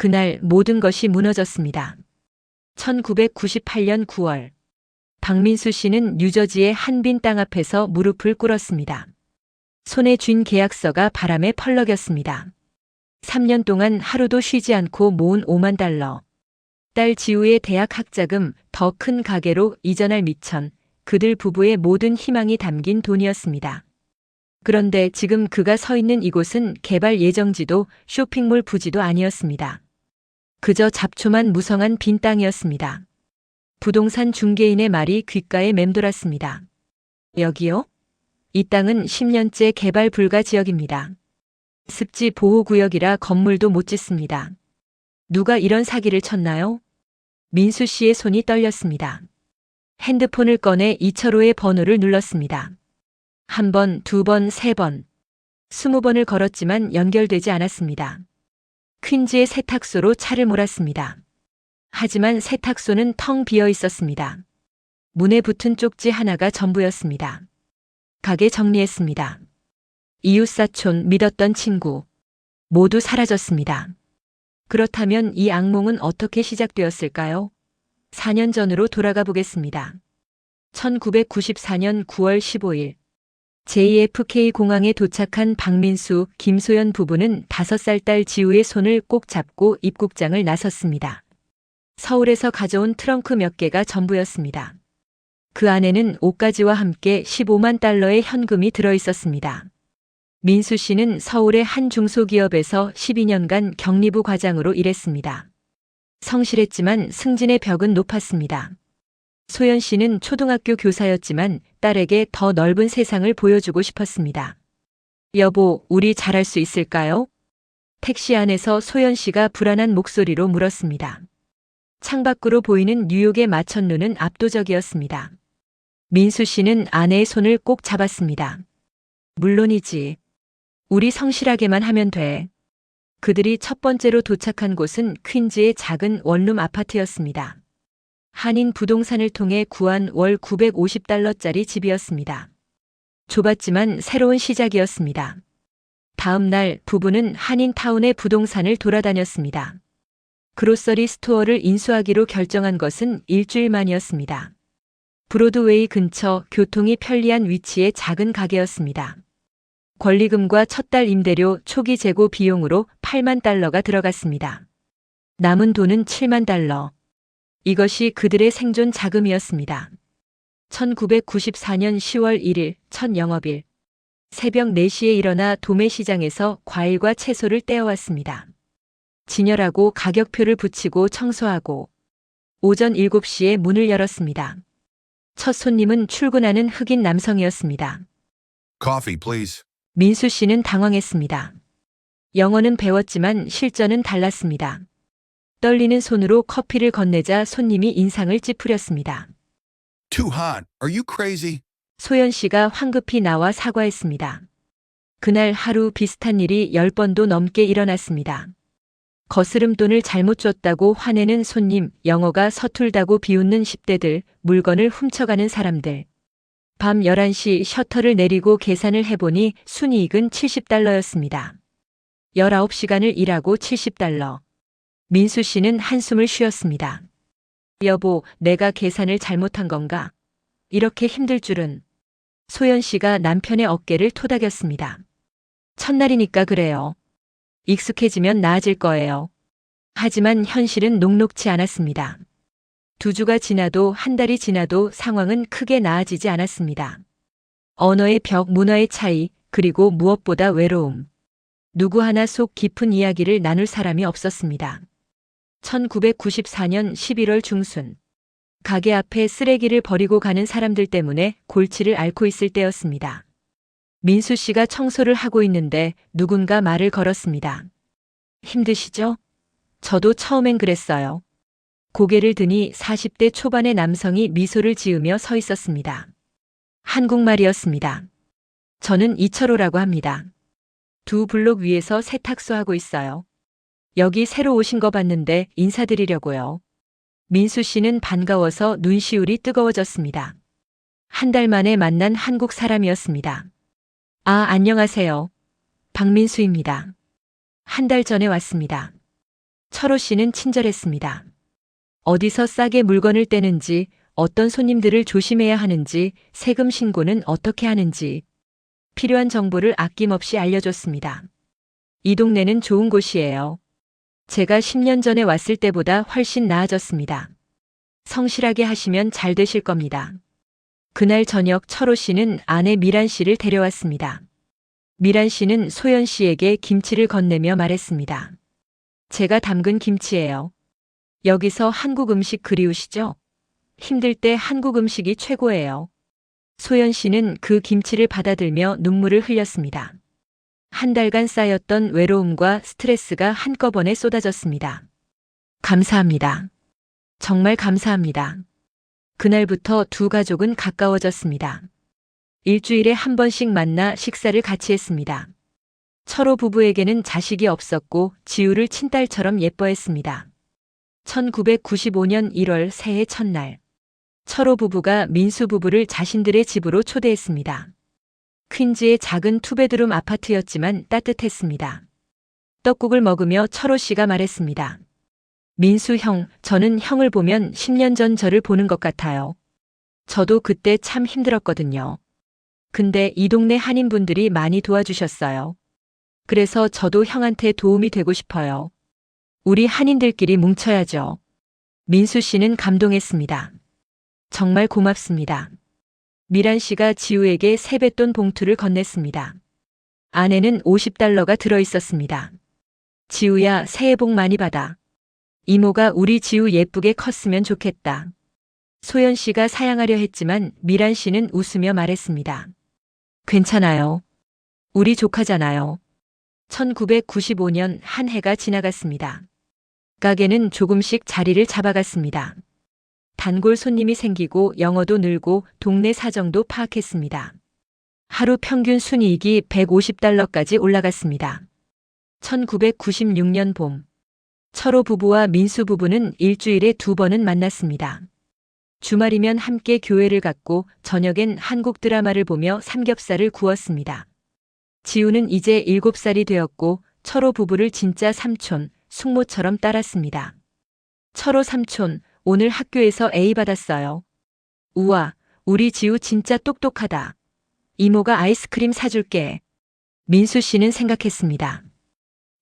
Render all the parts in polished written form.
그날 모든 것이 무너졌습니다. 1998년 9월, 박민수 씨는 뉴저지의 한 빈 땅 앞에서 무릎을 꿇었습니다. 손에 쥔 계약서가 바람에 펄럭였습니다. 3년 동안 하루도 쉬지 않고 모은 5만 달러. 딸 지우의 대학 학자금, 더 큰 가게로 이전할 미천, 그들 부부의 모든 희망이 담긴 돈이었습니다. 그런데 지금 그가 서 있는 이곳은 개발 예정지도 쇼핑몰 부지도 아니었습니다. 그저 잡초만 무성한 빈 땅이었습니다. 부동산 중개인의 말이 귓가에 맴돌았습니다. 여기요? 이 땅은 10년째 개발 불가 지역입니다. 습지 보호구역이라 건물도 못 짓습니다. 누가 이런 사기를 쳤나요? 민수 씨의 손이 떨렸습니다. 핸드폰을 꺼내 이철호의 번호를 눌렀습니다. 한 번, 두 번, 세 번. 20번을 걸었지만 연결되지 않았습니다. 퀸즈의 세탁소로 차를 몰았습니다. 하지만 세탁소는 텅 비어 있었습니다. 문에 붙은 쪽지 하나가 전부였습니다. 가게 정리했습니다. 이웃사촌, 믿었던 친구. 모두 사라졌습니다. 그렇다면 이 악몽은 어떻게 시작되었을까요? 4년 전으로 돌아가 보겠습니다. 1994년 9월 15일. JFK 공항에 도착한 박민수, 김소연 부부는 5살 딸 지우의 손을 꼭 잡고 입국장을 나섰습니다. 서울에서 가져온 트렁크 몇 개가 전부였습니다. 그 안에는 옷가지와 함께 15만 달러의 현금이 들어 있었습니다. 민수 씨는 서울의 한 중소기업에서 12년간 경리부 과장으로 일했습니다. 성실했지만 승진의 벽은 높았습니다. 소연 씨는 초등학교 교사였지만 딸에게 더 넓은 세상을 보여주고 싶었습니다. 여보, 우리 잘할 수 있을까요? 택시 안에서 소연 씨가 불안한 목소리로 물었습니다. 창밖으로 보이는 뉴욕의 마천루는 압도적이었습니다. 민수 씨는 아내의 손을 꼭 잡았습니다. 물론이지. 우리 성실하게만 하면 돼. 그들이 첫 번째로 도착한 곳은 퀸즈의 작은 원룸 아파트였습니다. 한인 부동산을 통해 구한 월 950달러짜리 집이었습니다. 좁았지만 새로운 시작이었습니다. 다음 날 부부는 한인타운의 부동산을 돌아다녔습니다. 그로서리 스토어를 인수하기로 결정한 것은 일주일 만이었습니다. 브로드웨이 근처 교통이 편리한 위치의 작은 가게였습니다. 권리금과 첫 달 임대료 초기 재고 비용으로 8만 달러가 들어갔습니다. 남은 돈은 7만 달러. 이것이 그들의 생존 자금이었습니다. 1994년 10월 1일 첫 영업일. 새벽 4시에 일어나 도매시장에서 과일과 채소를 떼어왔습니다. 진열하고 가격표를 붙이고 청소하고 오전 7시에 문을 열었습니다. 첫 손님은 출근하는 흑인 남성이었습니다. Coffee, please. 민수 씨는 당황했습니다. 영어는 배웠지만 실전은 달랐습니다. 떨리는 손으로 커피를 건네자 손님이 인상을 찌푸렸습니다. Too hot. Are you crazy? 소연 씨가 황급히 나와 사과했습니다. 그날 하루 비슷한 일이 10번도 넘게 일어났습니다. 거스름돈을 잘못 줬다고 화내는 손님, 영어가 서툴다고 비웃는 10대들, 물건을 훔쳐가는 사람들. 밤 11시 셔터를 내리고 계산을 해보니 순이익은 70달러였습니다. 19시간을 일하고 70달러. 민수 씨는 한숨을 쉬었습니다. 여보, 내가 계산을 잘못한 건가? 이렇게 힘들 줄은. 소연 씨가 남편의 어깨를 토닥였습니다. 첫날이니까 그래요. 익숙해지면 나아질 거예요. 하지만 현실은 녹록지 않았습니다. 2주가 지나도 한 달이 지나도 상황은 크게 나아지지 않았습니다. 언어의 벽, 문화의 차이, 그리고 무엇보다 외로움. 누구 하나 속 깊은 이야기를 나눌 사람이 없었습니다. 1994년 11월 중순. 가게 앞에 쓰레기를 버리고 가는 사람들 때문에 골치를 앓고 있을 때였습니다. 민수 씨가 청소를 하고 있는데 누군가 말을 걸었습니다. 힘드시죠? 저도 처음엔 그랬어요. 고개를 드니 40대 초반의 남성이 미소를 지으며 서 있었습니다. 한국말이었습니다. 저는 이철호라고 합니다. 2 블록 위에서 세탁소 하고 있어요. 여기 새로 오신 거 봤는데 인사드리려고요. 민수 씨는 반가워서 눈시울이 뜨거워졌습니다. 한 달 만에 만난 한국 사람이었습니다. 아, 안녕하세요. 박민수입니다. 한 달 전에 왔습니다. 철호 씨는 친절했습니다. 어디서 싸게 물건을 떼는지, 어떤 손님들을 조심해야 하는지, 세금 신고는 어떻게 하는지, 필요한 정보를 아낌없이 알려줬습니다. 이 동네는 좋은 곳이에요. 제가 10년 전에 왔을 때보다 훨씬 나아졌습니다. 성실하게 하시면 잘 되실 겁니다. 그날 저녁 철호 씨는 아내 미란 씨를 데려왔습니다. 미란 씨는 소연 씨에게 김치를 건네며 말했습니다. 제가 담근 김치예요. 여기서 한국 음식 그리우시죠? 힘들 때 한국 음식이 최고예요. 소연 씨는 그 김치를 받아들며 눈물을 흘렸습니다. 한 달간 쌓였던 외로움과 스트레스가 한꺼번에 쏟아졌습니다. 감사합니다. 정말 감사합니다. 그날부터 두 가족은 가까워졌습니다. 일주일에 한 번씩 만나 식사를 같이 했습니다. 철호 부부에게는 자식이 없었고 지우를 친딸처럼 예뻐했습니다. 1995년 1월 새해 첫날, 철호 부부가 민수 부부를 자신들의 집으로 초대했습니다. 퀸즈의 작은 투베드룸 아파트였지만 따뜻했습니다. 떡국을 먹으며 철호 씨가 말했습니다. 민수 형, 저는 형을 보면 10년 전 저를 보는 것 같아요. 저도 그때 참 힘들었거든요. 근데 이 동네 한인분들이 많이 도와주셨어요. 그래서 저도 형한테 도움이 되고 싶어요. 우리 한인들끼리 뭉쳐야죠. 민수 씨는 감동했습니다. 정말 고맙습니다. 미란 씨가 지우에게 세뱃돈 봉투를 건넸습니다. 안에는 $50가 들어있었습니다. 지우야, 새해 복 많이 받아. 이모가 우리 지우 예쁘게 컸으면 좋겠다. 소연 씨가 사양하려 했지만 미란 씨는 웃으며 말했습니다. 괜찮아요. 우리 조카잖아요. 1995년 한 해가 지나갔습니다. 가게는 조금씩 자리를 잡아갔습니다. 단골 손님이 생기고 영어도 늘고 동네 사정도 파악했습니다. 하루 평균 순이익이 $150까지 올라갔습니다. 1996년 봄, 철호 부부와 민수 부부는 일주일에 2번은 만났습니다. 주말이면 함께 교회를 갔고 저녁엔 한국 드라마를 보며 삼겹살을 구웠습니다. 지우는 이제 7살이 되었고 철호 부부를 진짜 삼촌, 숙모처럼 따랐습니다. 철호 삼촌, 오늘 학교에서 A 받았어요. 우와, 우리 지우 진짜 똑똑하다. 이모가 아이스크림 사줄게. 민수 씨는 생각했습니다.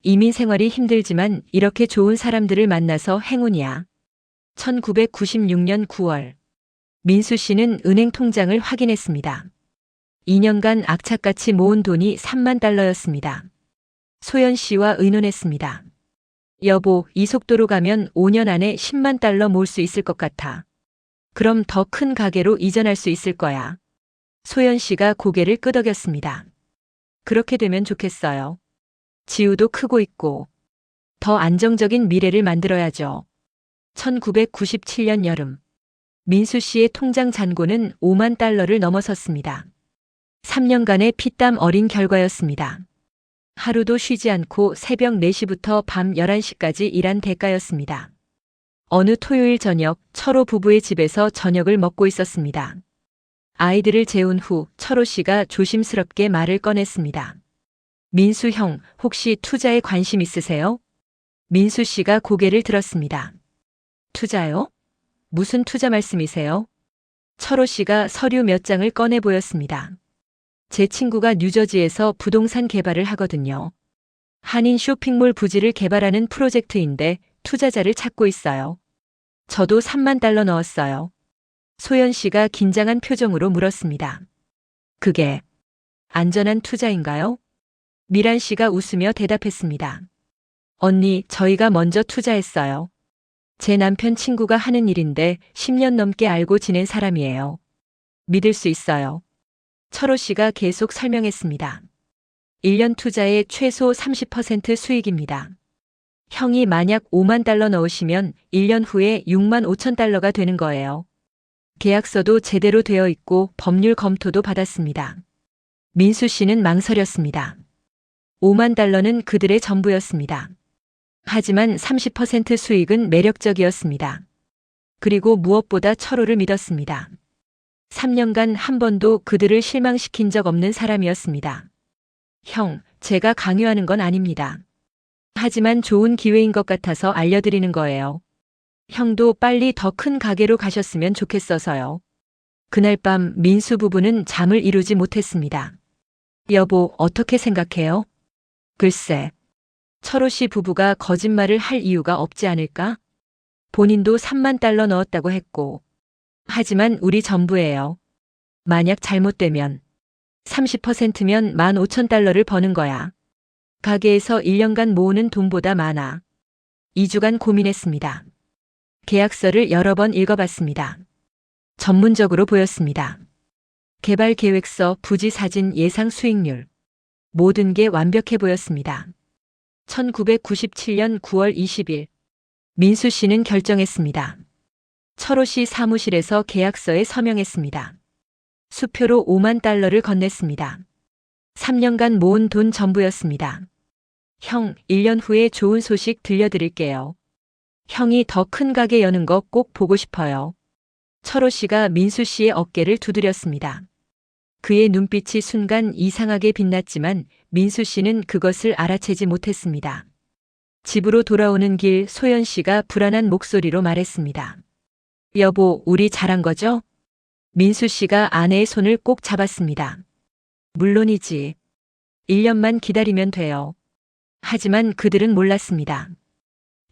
이민 생활이 힘들지만 이렇게 좋은 사람들을 만나서 행운이야. 1996년 9월, 민수 씨는 은행 통장을 확인했습니다. 2년간 악착같이 모은 돈이 $30,000였습니다. 소연 씨와 의논했습니다. 여보, 이 속도로 가면 5년 안에 $100,000 모을 수 있을 것 같아. 그럼 더 큰 가게로 이전할 수 있을 거야. 소연 씨가 고개를 끄덕였습니다. 그렇게 되면 좋겠어요. 지우도 크고 있고 더 안정적인 미래를 만들어야죠. 1997년 여름, 민수 씨의 통장 잔고는 $50,000를 넘어섰습니다. 3년간의 피땀 어린 결과였습니다. 하루도 쉬지 않고 새벽 4시부터 밤 11시까지 일한 대가였습니다. 어느 토요일 저녁, 철호 부부의 집에서 저녁을 먹고 있었습니다. 아이들을 재운 후 철호 씨가 조심스럽게 말을 꺼냈습니다. 민수 형, 혹시 투자에 관심 있으세요? 민수 씨가 고개를 들었습니다. 투자요? 무슨 투자 말씀이세요? 철호 씨가 서류 몇 장을 꺼내 보였습니다. 제 친구가 뉴저지에서 부동산 개발을 하거든요. 한인 쇼핑몰 부지를 개발하는 프로젝트인데 투자자를 찾고 있어요. 저도 $30,000 넣었어요. 소연 씨가 긴장한 표정으로 물었습니다. 그게 안전한 투자인가요? 미란 씨가 웃으며 대답했습니다. 언니, 저희가 먼저 투자했어요. 제 남편 친구가 하는 일인데 10년 넘게 알고 지낸 사람이에요. 믿을 수 있어요. 철호 씨가 계속 설명했습니다. 1년 투자의 최소 30% 수익입니다. 형이 만약 $50,000 넣으시면 1년 후에 $65,000가 되는 거예요. 계약서도 제대로 되어 있고 법률 검토도 받았습니다. 민수 씨는 망설였습니다. $50,000는 그들의 전부였습니다. 하지만 30% 수익은 매력적이었습니다. 그리고 무엇보다 철호를 믿었습니다. 3년간 한 번도 그들을 실망시킨 적 없는 사람이었습니다. 형, 제가 강요하는 건 아닙니다. 하지만 좋은 기회인 것 같아서 알려드리는 거예요. 형도 빨리 더 큰 가게로 가셨으면 좋겠어서요. 그날 밤 민수 부부는 잠을 이루지 못했습니다. 여보, 어떻게 생각해요? 글쎄, 철호 씨 부부가 거짓말을 할 이유가 없지 않을까? 본인도 3만 달러 넣었다고 했고. 하지만 우리 전부예요. 만약 잘못되면 30%면 15,000달러를 버는 거야. 가게에서 1년간 모으는 돈보다 많아. 2주간 고민했습니다. 계약서를 여러 번 읽어봤습니다. 전문적으로 보였습니다. 개발 계획서, 부지 사진, 예상 수익률. 모든 게 완벽해 보였습니다. 1997년 9월 20일. 민수 씨는 결정했습니다. 철호 씨 사무실에서 계약서에 서명했습니다. 수표로 5만 달러를 건넸습니다. 3년간 모은 돈 전부였습니다. 형, 1년 후에 좋은 소식 들려드릴게요. 형이 더 큰 가게 여는 거 꼭 보고 싶어요. 철호 씨가 민수 씨의 어깨를 두드렸습니다. 그의 눈빛이 순간 이상하게 빛났지만 민수 씨는 그것을 알아채지 못했습니다. 집으로 돌아오는 길 소연 씨가 불안한 목소리로 말했습니다. 여보, 우리 잘한 거죠? 민수 씨가 아내의 손을 꼭 잡았습니다. 물론이지. 1년만 기다리면 돼요. 하지만 그들은 몰랐습니다.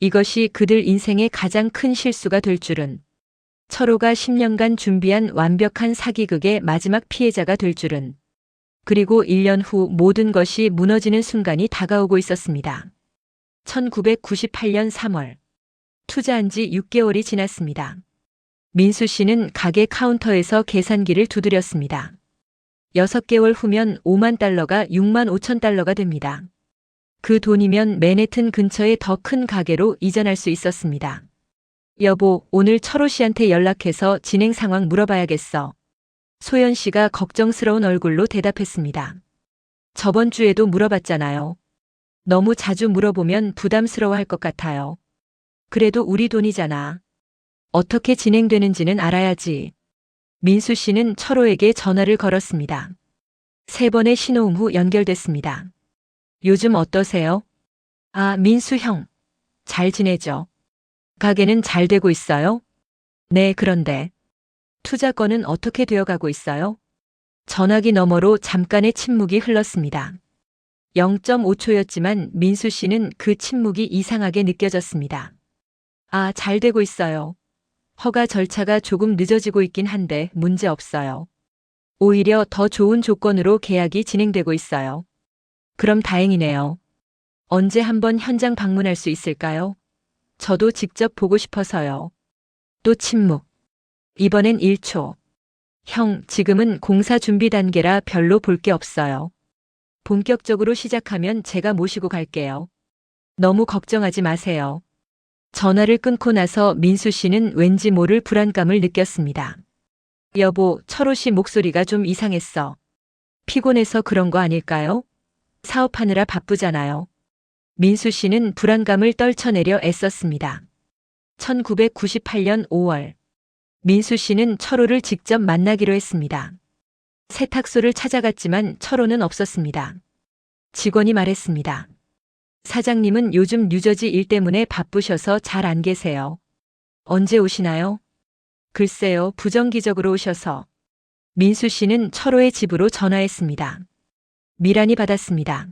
이것이 그들 인생의 가장 큰 실수가 될 줄은. 철호가 10년간 준비한 완벽한 사기극의 마지막 피해자가 될 줄은. 그리고 1년 후 모든 것이 무너지는 순간이 다가오고 있었습니다. 1998년 3월. 투자한 지 6개월이 지났습니다. 민수 씨는 가게 카운터에서 계산기를 두드렸습니다. 6개월 후면 5만 달러가 6만 5천 달러가 됩니다. 그 돈이면 맨해튼 근처의 더 큰 가게로 이전할 수 있었습니다. 여보, 오늘 철호 씨한테 연락해서 진행 상황 물어봐야겠어. 소연 씨가 걱정스러운 얼굴로 대답했습니다. 저번 주에도 물어봤잖아요. 너무 자주 물어보면 부담스러워할 것 같아요. 그래도 우리 돈이잖아. 어떻게 진행되는지는 알아야지. 민수 씨는 철호에게 전화를 걸었습니다. 3번의 신호음 후 연결됐습니다. 요즘 어떠세요? 아, 민수 형. 잘 지내죠? 가게는 잘 되고 있어요? 네, 그런데 투자 건은 어떻게 되어가고 있어요? 전화기 너머로 잠깐의 침묵이 흘렀습니다. 0.5초였지만 민수 씨는 그 침묵이 이상하게 느껴졌습니다. 아, 잘 되고 있어요. 허가 절차가 조금 늦어지고 있긴 한데 문제 없어요. 오히려 더 좋은 조건으로 계약이 진행되고 있어요. 그럼 다행이네요. 언제 한번 현장 방문할 수 있을까요? 저도 직접 보고 싶어서요. 또 침묵. 이번엔 1초. 형, 지금은 공사 준비 단계라 별로 볼 게 없어요. 본격적으로 시작하면 제가 모시고 갈게요. 너무 걱정하지 마세요. 전화를 끊고 나서 민수 씨는 왠지 모를 불안감을 느꼈습니다. 여보, 철호 씨 목소리가 좀 이상했어. 피곤해서 그런 거 아닐까요? 사업하느라 바쁘잖아요. 민수 씨는 불안감을 떨쳐내려 애썼습니다. 1998년 5월. 민수 씨는 철호를 직접 만나기로 했습니다. 세탁소를 찾아갔지만 철호는 없었습니다. 직원이 말했습니다. 사장님은 요즘 뉴저지 일 때문에 바쁘셔서 잘 안 계세요. 언제 오시나요? 글쎄요, 부정기적으로 오셔서. 민수 씨는 철호의 집으로 전화했습니다. 미란이 받았습니다.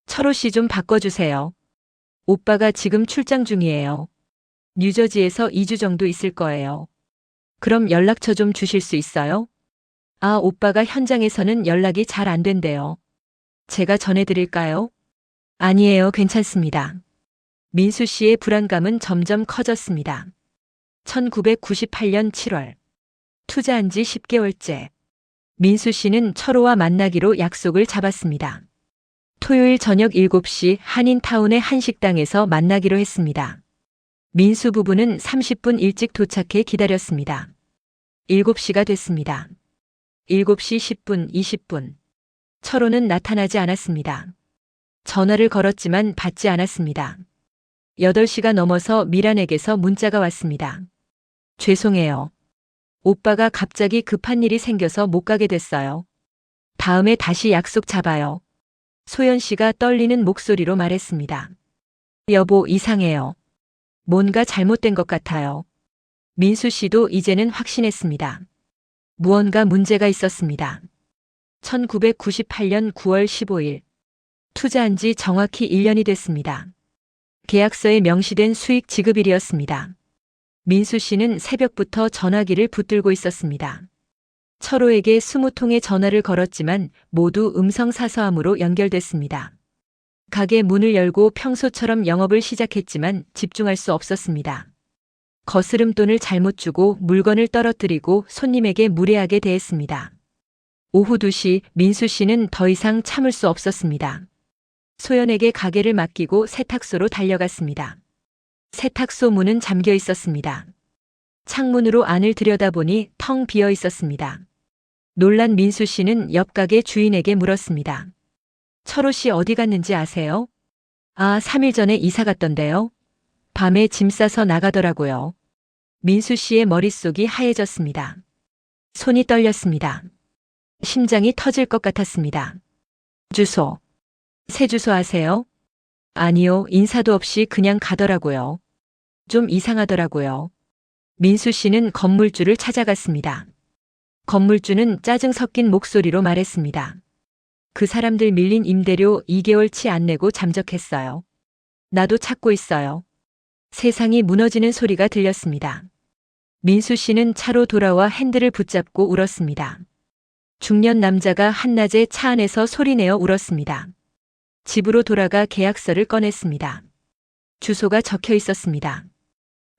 철호 씨 좀 바꿔주세요. 오빠가 지금 출장 중이에요. 뉴저지에서 2주 정도 있을 거예요. 그럼 연락처 좀 주실 수 있어요? 아, 오빠가 현장에서는 연락이 잘 안 된대요. 제가 전해드릴까요? 아니에요, 괜찮습니다. 민수 씨의 불안감은 점점 커졌습니다. 1998년 7월. 투자한 지 10개월째. 민수 씨는 철호와 만나기로 약속을 잡았습니다. 토요일 저녁 7시 한인타운의 한 식당에서 만나기로 했습니다. 민수 부부는 30분 일찍 도착해 기다렸습니다. 7시가 됐습니다. 7시 10분, 20분. 철호는 나타나지 않았습니다. 전화를 걸었지만 받지 않았습니다. 8시가 넘어서 미란에게서 문자가 왔습니다. 죄송해요. 오빠가 갑자기 급한 일이 생겨서 못 가게 됐어요. 다음에 다시 약속 잡아요. 소연 씨가 떨리는 목소리로 말했습니다. 여보, 이상해요. 뭔가 잘못된 것 같아요. 민수 씨도 이제는 확신했습니다. 무언가 문제가 있었습니다. 1998년 9월 15일. 투자한 지 정확히 1년이 됐습니다. 계약서에 명시된 수익 지급일이었습니다. 민수 씨는 새벽부터 전화기를 붙들고 있었습니다. 철호에게 20통의 전화를 걸었지만 모두 음성사서함으로 연결됐습니다. 가게 문을 열고 평소처럼 영업을 시작했지만 집중할 수 없었습니다. 거스름돈을 잘못 주고 물건을 떨어뜨리고 손님에게 무례하게 대했습니다. 오후 2시 민수 씨는 더 이상 참을 수 없었습니다. 소연에게 가게를 맡기고 세탁소로 달려갔습니다. 세탁소 문은 잠겨 있었습니다. 창문으로 안을 들여다보니 텅 비어 있었습니다. 놀란 민수 씨는 옆 가게 주인에게 물었습니다. 철호 씨 어디 갔는지 아세요? 아, 3일 전에 이사 갔던데요. 밤에 짐 싸서 나가더라고요. 민수 씨의 머릿속이 하얘졌습니다. 손이 떨렸습니다. 심장이 터질 것 같았습니다. 주소. 새 주소 아세요? 아니요, 인사도 없이 그냥 가더라고요. 좀 이상하더라고요. 민수 씨는 건물주를 찾아갔습니다. 건물주는 짜증 섞인 목소리로 말했습니다. 그 사람들 밀린 임대료 2개월치 안 내고 잠적했어요. 나도 찾고 있어요. 세상이 무너지는 소리가 들렸습니다. 민수 씨는 차로 돌아와 핸들을 붙잡고 울었습니다. 중년 남자가 한낮에 차 안에서 소리내어 울었습니다. 집으로 돌아가 계약서를 꺼냈습니다. 주소가 적혀 있었습니다.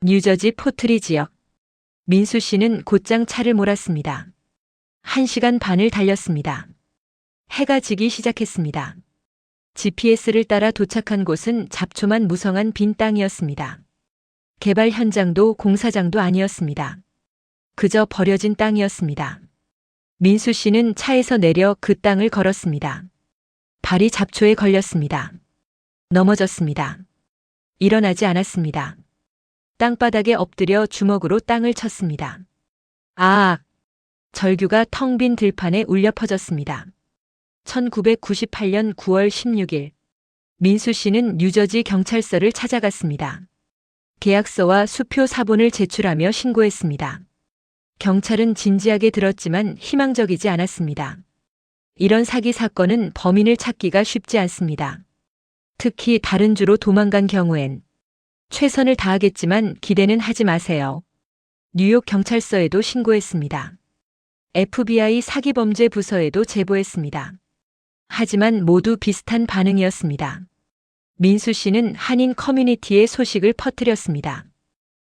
뉴저지 포트리 지역. 민수 씨는 곧장 차를 몰았습니다. 1시간 반을 달렸습니다. 해가 지기 시작했습니다. GPS를 따라 도착한 곳은 잡초만 무성한 빈 땅이었습니다. 개발 현장도 공사장도 아니었습니다. 그저 버려진 땅이었습니다. 민수 씨는 차에서 내려 그 땅을 걸었습니다. 발이 잡초에 걸렸습니다. 넘어졌습니다. 일어나지 않았습니다. 땅바닥에 엎드려 주먹으로 땅을 쳤습니다. 아악! 절규가 텅 빈 들판에 울려 퍼졌습니다. 1998년 9월 16일. 민수 씨는 뉴저지 경찰서를 찾아갔습니다. 계약서와 수표 사본을 제출하며 신고했습니다. 경찰은 진지하게 들었지만 희망적이지 않았습니다. 이런 사기 사건은 범인을 찾기가 쉽지 않습니다. 특히 다른 주로 도망간 경우엔 최선을 다하겠지만 기대는 하지 마세요. 뉴욕 경찰서에도 신고했습니다. FBI 사기범죄 부서에도 제보했습니다. 하지만 모두 비슷한 반응이었습니다. 민수 씨는 한인 커뮤니티에 소식을 퍼뜨렸습니다.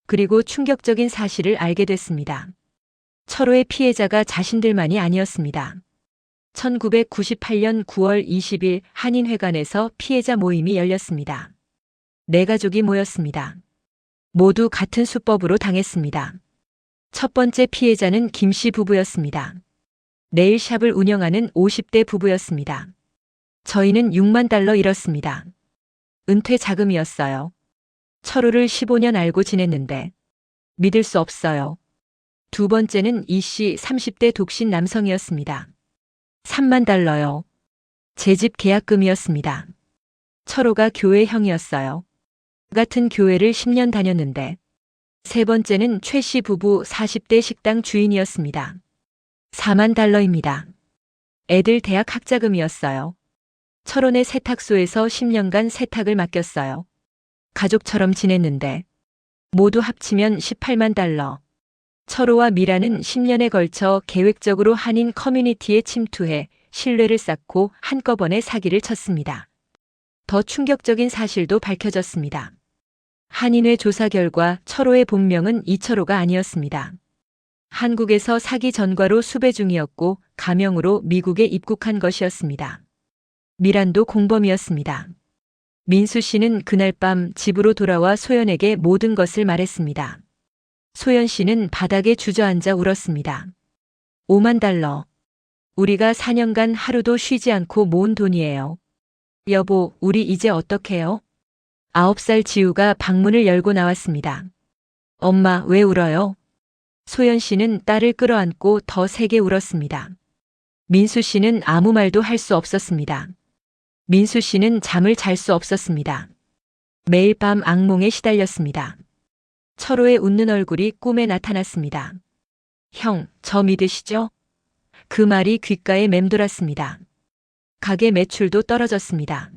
그리고 충격적인 사실을 알게 됐습니다. 철호의 피해자가 자신들만이 아니었습니다. 1998년 9월 20일 한인회관에서 피해자 모임이 열렸습니다. 4가족이 모였습니다. 모두 같은 수법으로 당했습니다. 첫 번째 피해자는 김 씨 부부였습니다. 네일샵을 운영하는 50대 부부였습니다. 저희는 6만 달러 잃었습니다. 은퇴 자금이었어요. 철호를 15년 알고 지냈는데 믿을 수 없어요. 두 번째는 이 씨 30대 독신 남성이었습니다. 3만 달러요. 제 집 계약금이었습니다. 철호가 교회 형이었어요. 같은 교회를 10년 다녔는데. 세 번째는 최 씨 부부 40대 식당 주인이었습니다. 4만 달러입니다. 애들 대학 학자금이었어요. 철원의 세탁소에서 10년간 세탁을 맡겼어요. 가족처럼 지냈는데 모두 합치면 18만 달러. 철호와 미라는 10년에 걸쳐 계획적으로 한인 커뮤니티에 침투해 신뢰를 쌓고 한꺼번에 사기를 쳤습니다. 더 충격적인 사실도 밝혀졌습니다. 한인회 조사 결과 철호의 본명은 이철호가 아니었습니다. 한국에서 사기 전과로 수배 중이었고 가명으로 미국에 입국한 것이었습니다. 미란도 공범이었습니다. 민수 씨는 그날 밤 집으로 돌아와 소연에게 모든 것을 말했습니다. 소연 씨는 바닥에 주저앉아 울었습니다. 5만 달러. 우리가 4년간 하루도 쉬지 않고 모은 돈이에요. 여보, 우리 이제 어떡해요? 9살 지우가 방문을 열고 나왔습니다. 엄마, 왜 울어요? 소연 씨는 딸을 끌어안고 더 세게 울었습니다. 민수 씨는 아무 말도 할 수 없었습니다. 민수 씨는 잠을 잘 수 없었습니다. 매일 밤 악몽에 시달렸습니다. 철호의 웃는 얼굴이 꿈에 나타났습니다. 형, 저 믿으시죠? 그 말이 귓가에 맴돌았습니다. 가게 매출도 떨어졌습니다.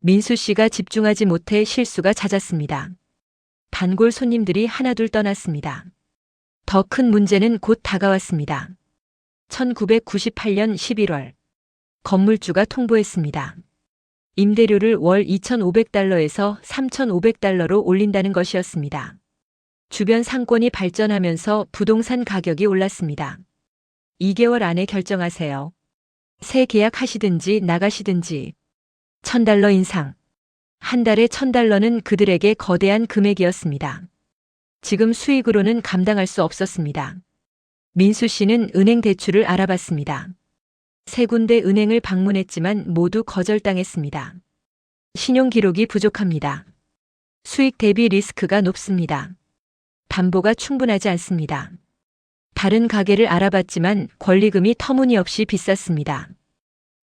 민수 씨가 집중하지 못해 실수가 잦았습니다. 단골 손님들이 하나둘 떠났습니다. 더 큰 문제는 곧 다가왔습니다. 1998년 11월 건물주가 통보했습니다. 임대료를 월 2,500달러에서 3,500달러로 올린다는 것이었습니다. 주변 상권이 발전하면서 부동산 가격이 올랐습니다. 2개월 안에 결정하세요. 새 계약하시든지 나가시든지. $1,000 인상. 한 달에 $1,000는 그들에게 거대한 금액이었습니다. 지금 수익으로는 감당할 수 없었습니다. 민수 씨는 은행 대출을 알아봤습니다. 세 군데 은행을 방문했지만 모두 거절당했습니다. 신용 기록이 부족합니다. 수익 대비 리스크가 높습니다. 담보가 충분하지 않습니다. 다른 가게를 알아봤지만 권리금이 터무니없이 비쌌습니다.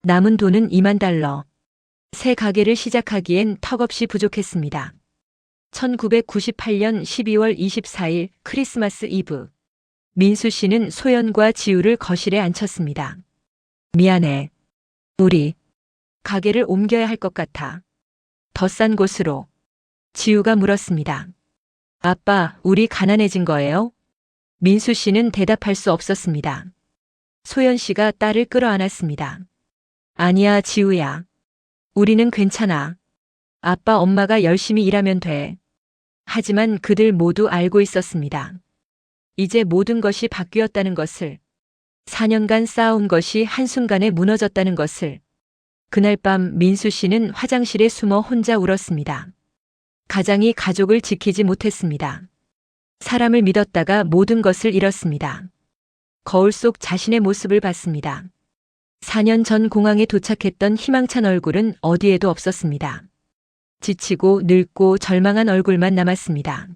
남은 돈은 $20,000. 새 가게를 시작하기엔 턱없이 부족했습니다. 1998년 12월 24일 크리스마스 이브. 민수 씨는 소연과 지우를 거실에 앉혔습니다. 미안해. 우리 가게를 옮겨야 할 것 같아. 더 싼 곳으로. 지우가 물었습니다. 아빠, 우리 가난해진 거예요? 민수 씨는 대답할 수 없었습니다. 소연 씨가 딸을 끌어안았습니다. 아니야, 지우야. 우리는 괜찮아. 아빠, 엄마가 열심히 일하면 돼. 하지만 그들 모두 알고 있었습니다. 이제 모든 것이 바뀌었다는 것을. 4년간 쌓아온 것이 한순간에 무너졌다는 것을. 그날 밤 민수 씨는 화장실에 숨어 혼자 울었습니다. 가장이 가족을 지키지 못했습니다. 사람을 믿었다가 모든 것을 잃었습니다. 거울 속 자신의 모습을 봤습니다. 4년 전 공항에 도착했던 희망찬 얼굴은 어디에도 없었습니다. 지치고 늙고 절망한 얼굴만 남았습니다.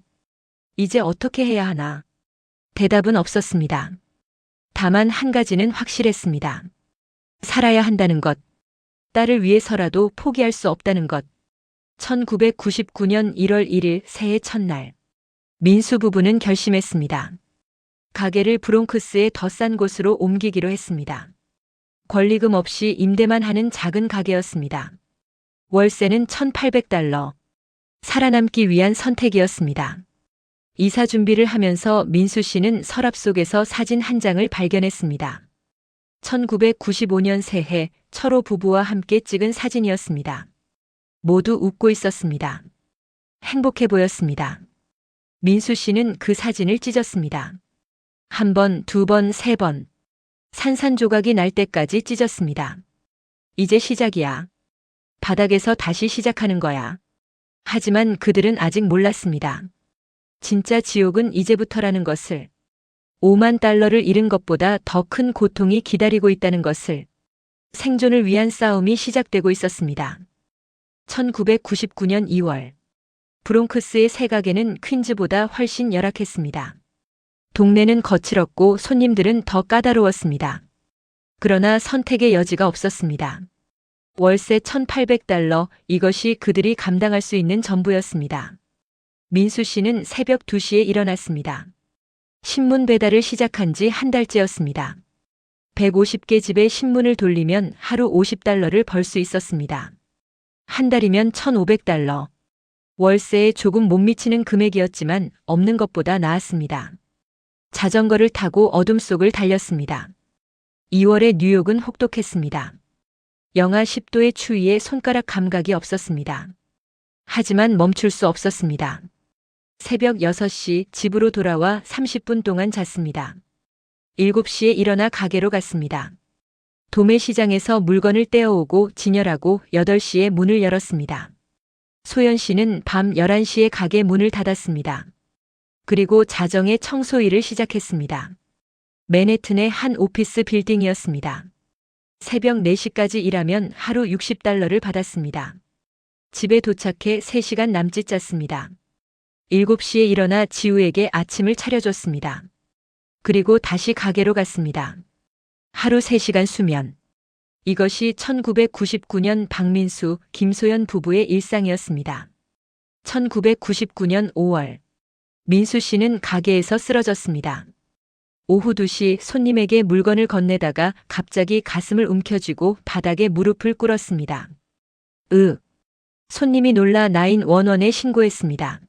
이제 어떻게 해야 하나? 대답은 없었습니다. 다만 한 가지는 확실했습니다. 살아야 한다는 것. 딸을 위해서라도 포기할 수 없다는 것. 1999년 1월 1일 새해 첫날. 민수 부부는 결심했습니다. 가게를 브롱크스의 더 싼 곳으로 옮기기로 했습니다. 권리금 없이 임대만 하는 작은 가게였습니다. 월세는 $1,800. 살아남기 위한 선택이었습니다. 이사 준비를 하면서 민수 씨는 서랍 속에서 사진 한 장을 발견했습니다. 1995년 새해 철호 부부와 함께 찍은 사진이었습니다. 모두 웃고 있었습니다. 행복해 보였습니다. 민수 씨는 그 사진을 찢었습니다. 한 번, 두 번, 세 번. 산산조각이 날 때까지 찢었습니다. 이제 시작이야. 바닥에서 다시 시작하는 거야. 하지만 그들은 아직 몰랐습니다. 진짜 지옥은 이제부터라는 것을. $50,000를 잃은 것보다 더 큰 고통이 기다리고 있다는 것을. 생존을 위한 싸움이 시작되고 있었습니다. 1999년 2월. 브롱크스의 새 가게는 퀸즈보다 훨씬 열악했습니다. 동네는 거칠었고 손님들은 더 까다로웠습니다. 그러나 선택의 여지가 없었습니다. 월세 $1,800, 이것이 그들이 감당할 수 있는 전부였습니다. 민수 씨는 새벽 2시에 일어났습니다. 신문 배달을 시작한 지 한 달째였습니다. 150개 집에 신문을 돌리면 하루 $50를 벌 수 있었습니다. 한 달이면 $1,500. 월세에 조금 못 미치는 금액이었지만 없는 것보다 나았습니다. 자전거를 타고 어둠 속을 달렸습니다. 2월의 뉴욕은 혹독했습니다. 영하 10도의 추위에 손가락 감각이 없었습니다. 하지만 멈출 수 없었습니다. 새벽 6시 집으로 돌아와 30분 동안 잤습니다. 7시에 일어나 가게로 갔습니다. 도매시장에서 물건을 떼어오고 진열하고 8시에 문을 열었습니다. 소연 씨는 밤 11시에 가게 문을 닫았습니다. 그리고 자정에 청소 일을 시작했습니다. 맨해튼의 한 오피스 빌딩이었습니다. 새벽 4시까지 일하면 하루 $60를 받았습니다. 집에 도착해 3시간 남짓 잤습니다. 7시에 일어나 지우에게 아침을 차려줬습니다. 그리고 다시 가게로 갔습니다. 하루 3시간 수면. 이것이 1999년 박민수, 김소연 부부의 일상이었습니다. 1999년 5월, 민수 씨는 가게에서 쓰러졌습니다. 오후 2시 손님에게 물건을 건네다가 갑자기 가슴을 움켜쥐고 바닥에 무릎을 꿇었습니다. 손님이 놀라 911에 신고했습니다.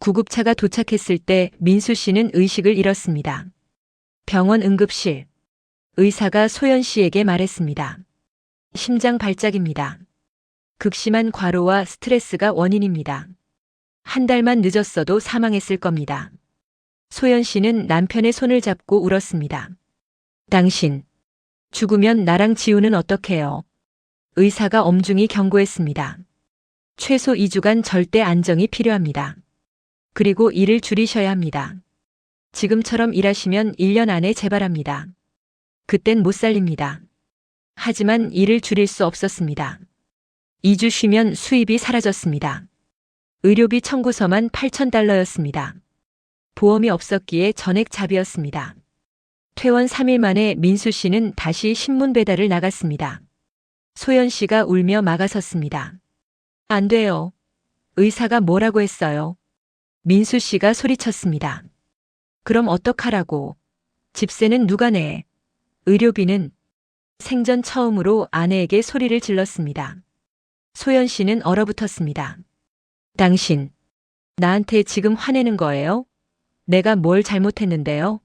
구급차가 도착했을 때 민수 씨는 의식을 잃었습니다. 병원 응급실. 의사가 소연 씨에게 말했습니다. 심장 발작입니다. 극심한 과로와 스트레스가 원인입니다. 한 달만 늦었어도 사망했을 겁니다. 소연 씨는 남편의 손을 잡고 울었습니다. 당신, 죽으면 나랑 지우는 어떡해요? 의사가 엄중히 경고했습니다. 최소 2주간 절대 안정이 필요합니다. 그리고 일을 줄이셔야 합니다. 지금처럼 일하시면 1년 안에 재발합니다. 그땐 못 살립니다. 하지만 일을 줄일 수 없었습니다. 2주 쉬면 수입이 사라졌습니다. 의료비 청구서만 $8,000였습니다. 보험이 없었기에 전액 잡이었습니다. 퇴원 3일 만에 민수 씨는 다시 신문 배달을 나갔습니다. 소연 씨가 울며 막아섰습니다. 안 돼요. 의사가 뭐라고 했어요? 민수 씨가 소리쳤습니다. 그럼 어떡하라고? 집세는 누가 내? 의료비는? 생전 처음으로 아내에게 소리를 질렀습니다. 소연 씨는 얼어붙었습니다. 당신, 나한테 지금 화내는 거예요? 내가 뭘 잘못했는데요?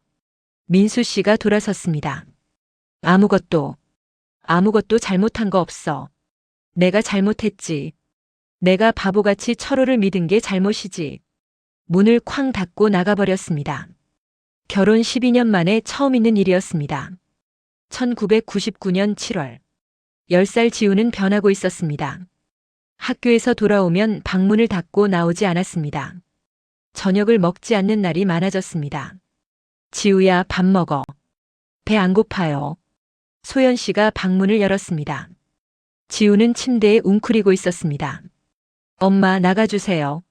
민수 씨가 돌아섰습니다. 아무것도 잘못한 거 없어. 내가 잘못했지. 내가 바보같이 철호를 믿은 게 잘못이지. 문을 쾅 닫고 나가버렸습니다. 결혼 12년 만에 처음 있는 일이었습니다. 1999년 7월. 10살 지우는 변하고 있었습니다. 학교에서 돌아오면 방문을 닫고 나오지 않았습니다. 저녁을 먹지 않는 날이 많아졌습니다. 지우야, 밥 먹어. 배 안 고파요. 소연 씨가 방문을 열었습니다. 지우는 침대에 웅크리고 있었습니다. 엄마, 나가주세요.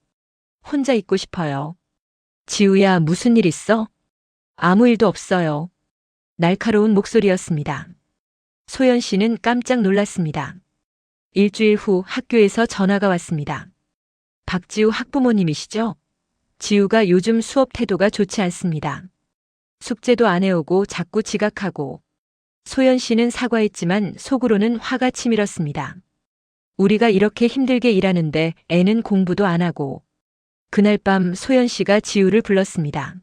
혼자 있고 싶어요. 지우야, 무슨 일 있어? 아무 일도 없어요. 날카로운 목소리였습니다. 소연 씨는 깜짝 놀랐습니다. 일주일 후 학교에서 전화가 왔습니다. 박지우 학부모님이시죠? 지우가 요즘 수업 태도가 좋지 않습니다. 숙제도 안 해오고 자꾸 지각하고. 소연 씨는 사과했지만 속으로는 화가 치밀었습니다. 우리가 이렇게 힘들게 일하는데 애는 공부도 안 하고. 그날 밤 소연 씨가 지우를 불렀습니다.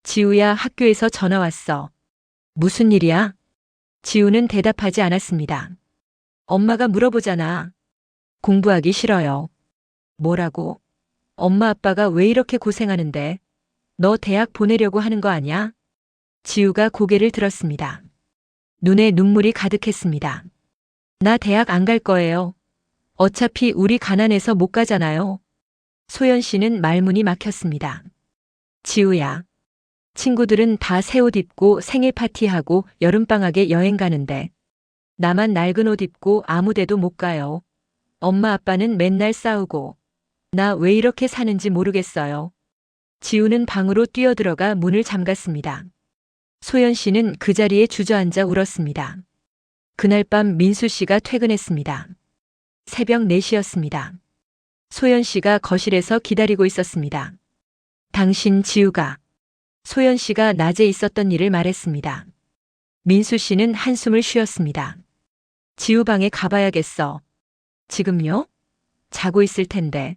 지우야, 학교에서 전화 왔어. 무슨 일이야? 지우는 대답하지 않았습니다. 엄마가 물어보잖아. 공부하기 싫어요. 뭐라고? 엄마 아빠가 왜 이렇게 고생하는데? 너 대학 보내려고 하는 거 아니야? 지우가 고개를 들었습니다. 눈에 눈물이 가득했습니다. 나 대학 안 갈 거예요. 어차피 우리 가난해서 못 가잖아요. 소연 씨는 말문이 막혔습니다. 지우야, 친구들은 다 새 옷 입고 생일 파티하고 여름방학에 여행 가는데 나만 낡은 옷 입고 아무 데도 못 가요. 엄마 아빠는 맨날 싸우고. 나 왜 이렇게 사는지 모르겠어요. 지우는 방으로 뛰어들어가 문을 잠갔습니다. 소연 씨는 그 자리에 주저앉아 울었습니다. 그날 밤 민수 씨가 퇴근했습니다. 새벽 4시였습니다. 소연 씨가 거실에서 기다리고 있었습니다. 당신 지우가. 소연 씨가 낮에 있었던 일을 말했습니다. 민수 씨는 한숨을 쉬었습니다. 지우 방에 가봐야겠어. 지금요? 자고 있을 텐데.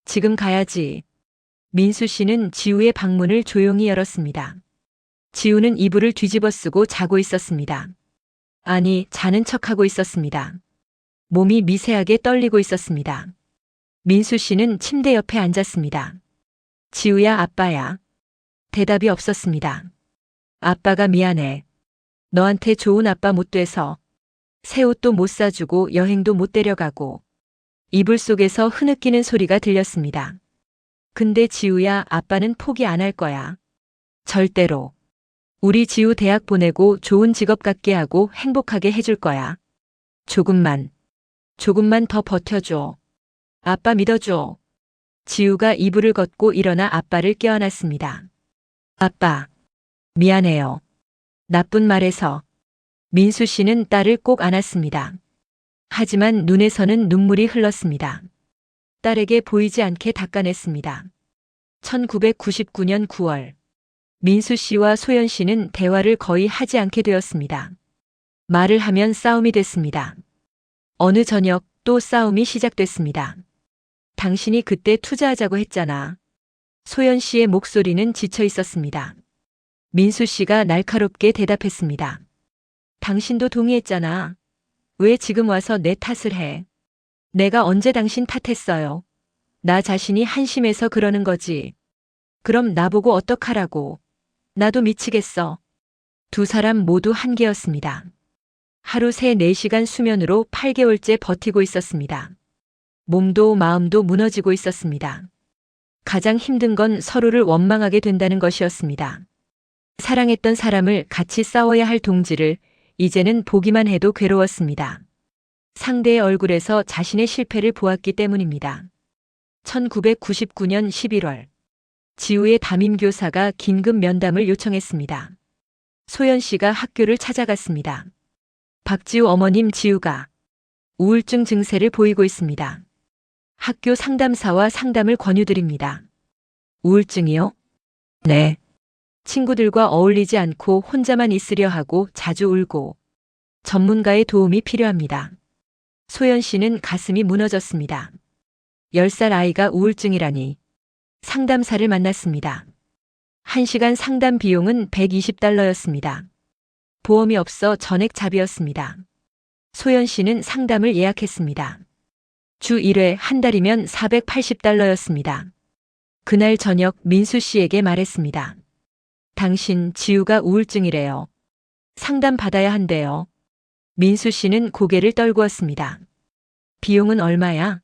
지금 가야지. 민수 씨는 지우의 방문을 조용히 열었습니다. 지우는 이불을 뒤집어 쓰고 자고 있었습니다. 아니, 자는 척하고 있었습니다. 몸이 미세하게 떨리고 있었습니다. 민수 씨는 침대 옆에 앉았습니다. 지우야, 아빠야. 대답이 없었습니다. 아빠가 미안해. 너한테 좋은 아빠 못 돼서. 새 옷도 못 사주고 여행도 못 데려가고. 이불 속에서 흐느끼는 소리가 들렸습니다. 근데 지우야, 아빠는 포기 안 할 거야. 절대로. 우리 지우 대학 보내고 좋은 직업 갖게 하고 행복하게 해줄 거야. 조금만 더 버텨줘. 아빠 믿어줘. 지우가 이불을 걷고 일어나 아빠를 껴안았습니다. 아빠, 미안해요. 나쁜 말해서. 민수 씨는 딸을 꼭 안았습니다. 하지만 눈에서는 눈물이 흘렀습니다. 딸에게 보이지 않게 닦아냈습니다. 1999년 9월. 민수 씨와 소연 씨는 대화를 거의 하지 않게 되었습니다. 말을 하면 싸움이 됐습니다. 어느 저녁 또 싸움이 시작됐습니다. 당신이 그때 투자하자고 했잖아. 소연 씨의 목소리는 지쳐 있었습니다. 민수 씨가 날카롭게 대답했습니다. 당신도 동의했잖아. 왜 지금 와서 내 탓을 해? 내가 언제 당신 탓했어요? 나 자신이 한심해서 그러는 거지. 그럼 나보고 어떡하라고. 나도 미치겠어. 두 사람 모두 한계였습니다. 하루 3-4시간 수면으로 8개월째 버티고 있었습니다. 몸도 마음도 무너지고 있었습니다. 가장 힘든 건 서로를 원망하게 된다는 것이었습니다. 사랑했던 사람을 같이 싸워야 할 동지를 이제는 보기만 해도 괴로웠습니다. 상대의 얼굴에서 자신의 실패를 보았기 때문입니다. 1999년 11월. 지우의 담임교사가 긴급 면담을 요청했습니다. 소연 씨가 학교를 찾아갔습니다. 박지우 어머님, 지우가 우울증 증세를 보이고 있습니다. 학교 상담사와 상담을 권유드립니다. 우울증이요? 네. 친구들과 어울리지 않고 혼자만 있으려 하고 자주 울고 전문가의 도움이 필요합니다. 소연 씨는 가슴이 무너졌습니다. 10살 아이가 우울증이라니. 상담사를 만났습니다. 1시간 상담 비용은 $120였습니다. 보험이 없어 전액 잡이었습니다. 소연 씨는 상담을 예약했습니다. 주 1회 한 달이면 $480였습니다. 그날 저녁 민수 씨에게 말했습니다. 당신 지우가 우울증이래요. 상담 받아야 한대요. 민수 씨는 고개를 떨구었습니다. 비용은 얼마야?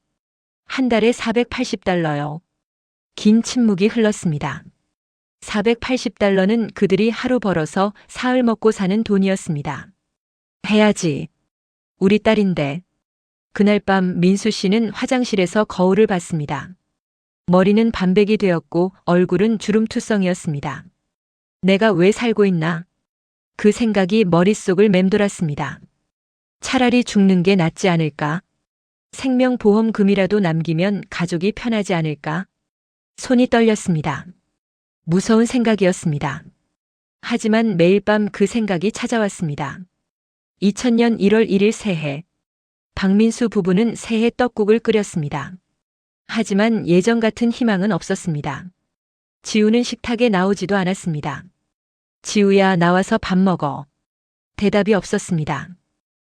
한 달에 $480요. 긴 침묵이 흘렀습니다. $480는 그들이 하루 벌어서 사흘 먹고 사는 돈이었습니다. 해야지. 우리 딸인데. 그날 밤 민수 씨는 화장실에서 거울을 봤습니다. 머리는 반백이 되었고 얼굴은 주름투성이었습니다. 내가 왜 살고 있나? 그 생각이 머릿속을 맴돌았습니다. 차라리 죽는 게 낫지 않을까? 생명보험금이라도 남기면 가족이 편하지 않을까? 손이 떨렸습니다. 무서운 생각이었습니다. 하지만 매일 밤 그 생각이 찾아왔습니다. 2000년 1월 1일 새해. 박민수 부부는 새해 떡국을 끓였습니다. 하지만 예전 같은 희망은 없었습니다. 지우는 식탁에 나오지도 않았습니다. 지우야, 나와서 밥 먹어. 대답이 없었습니다.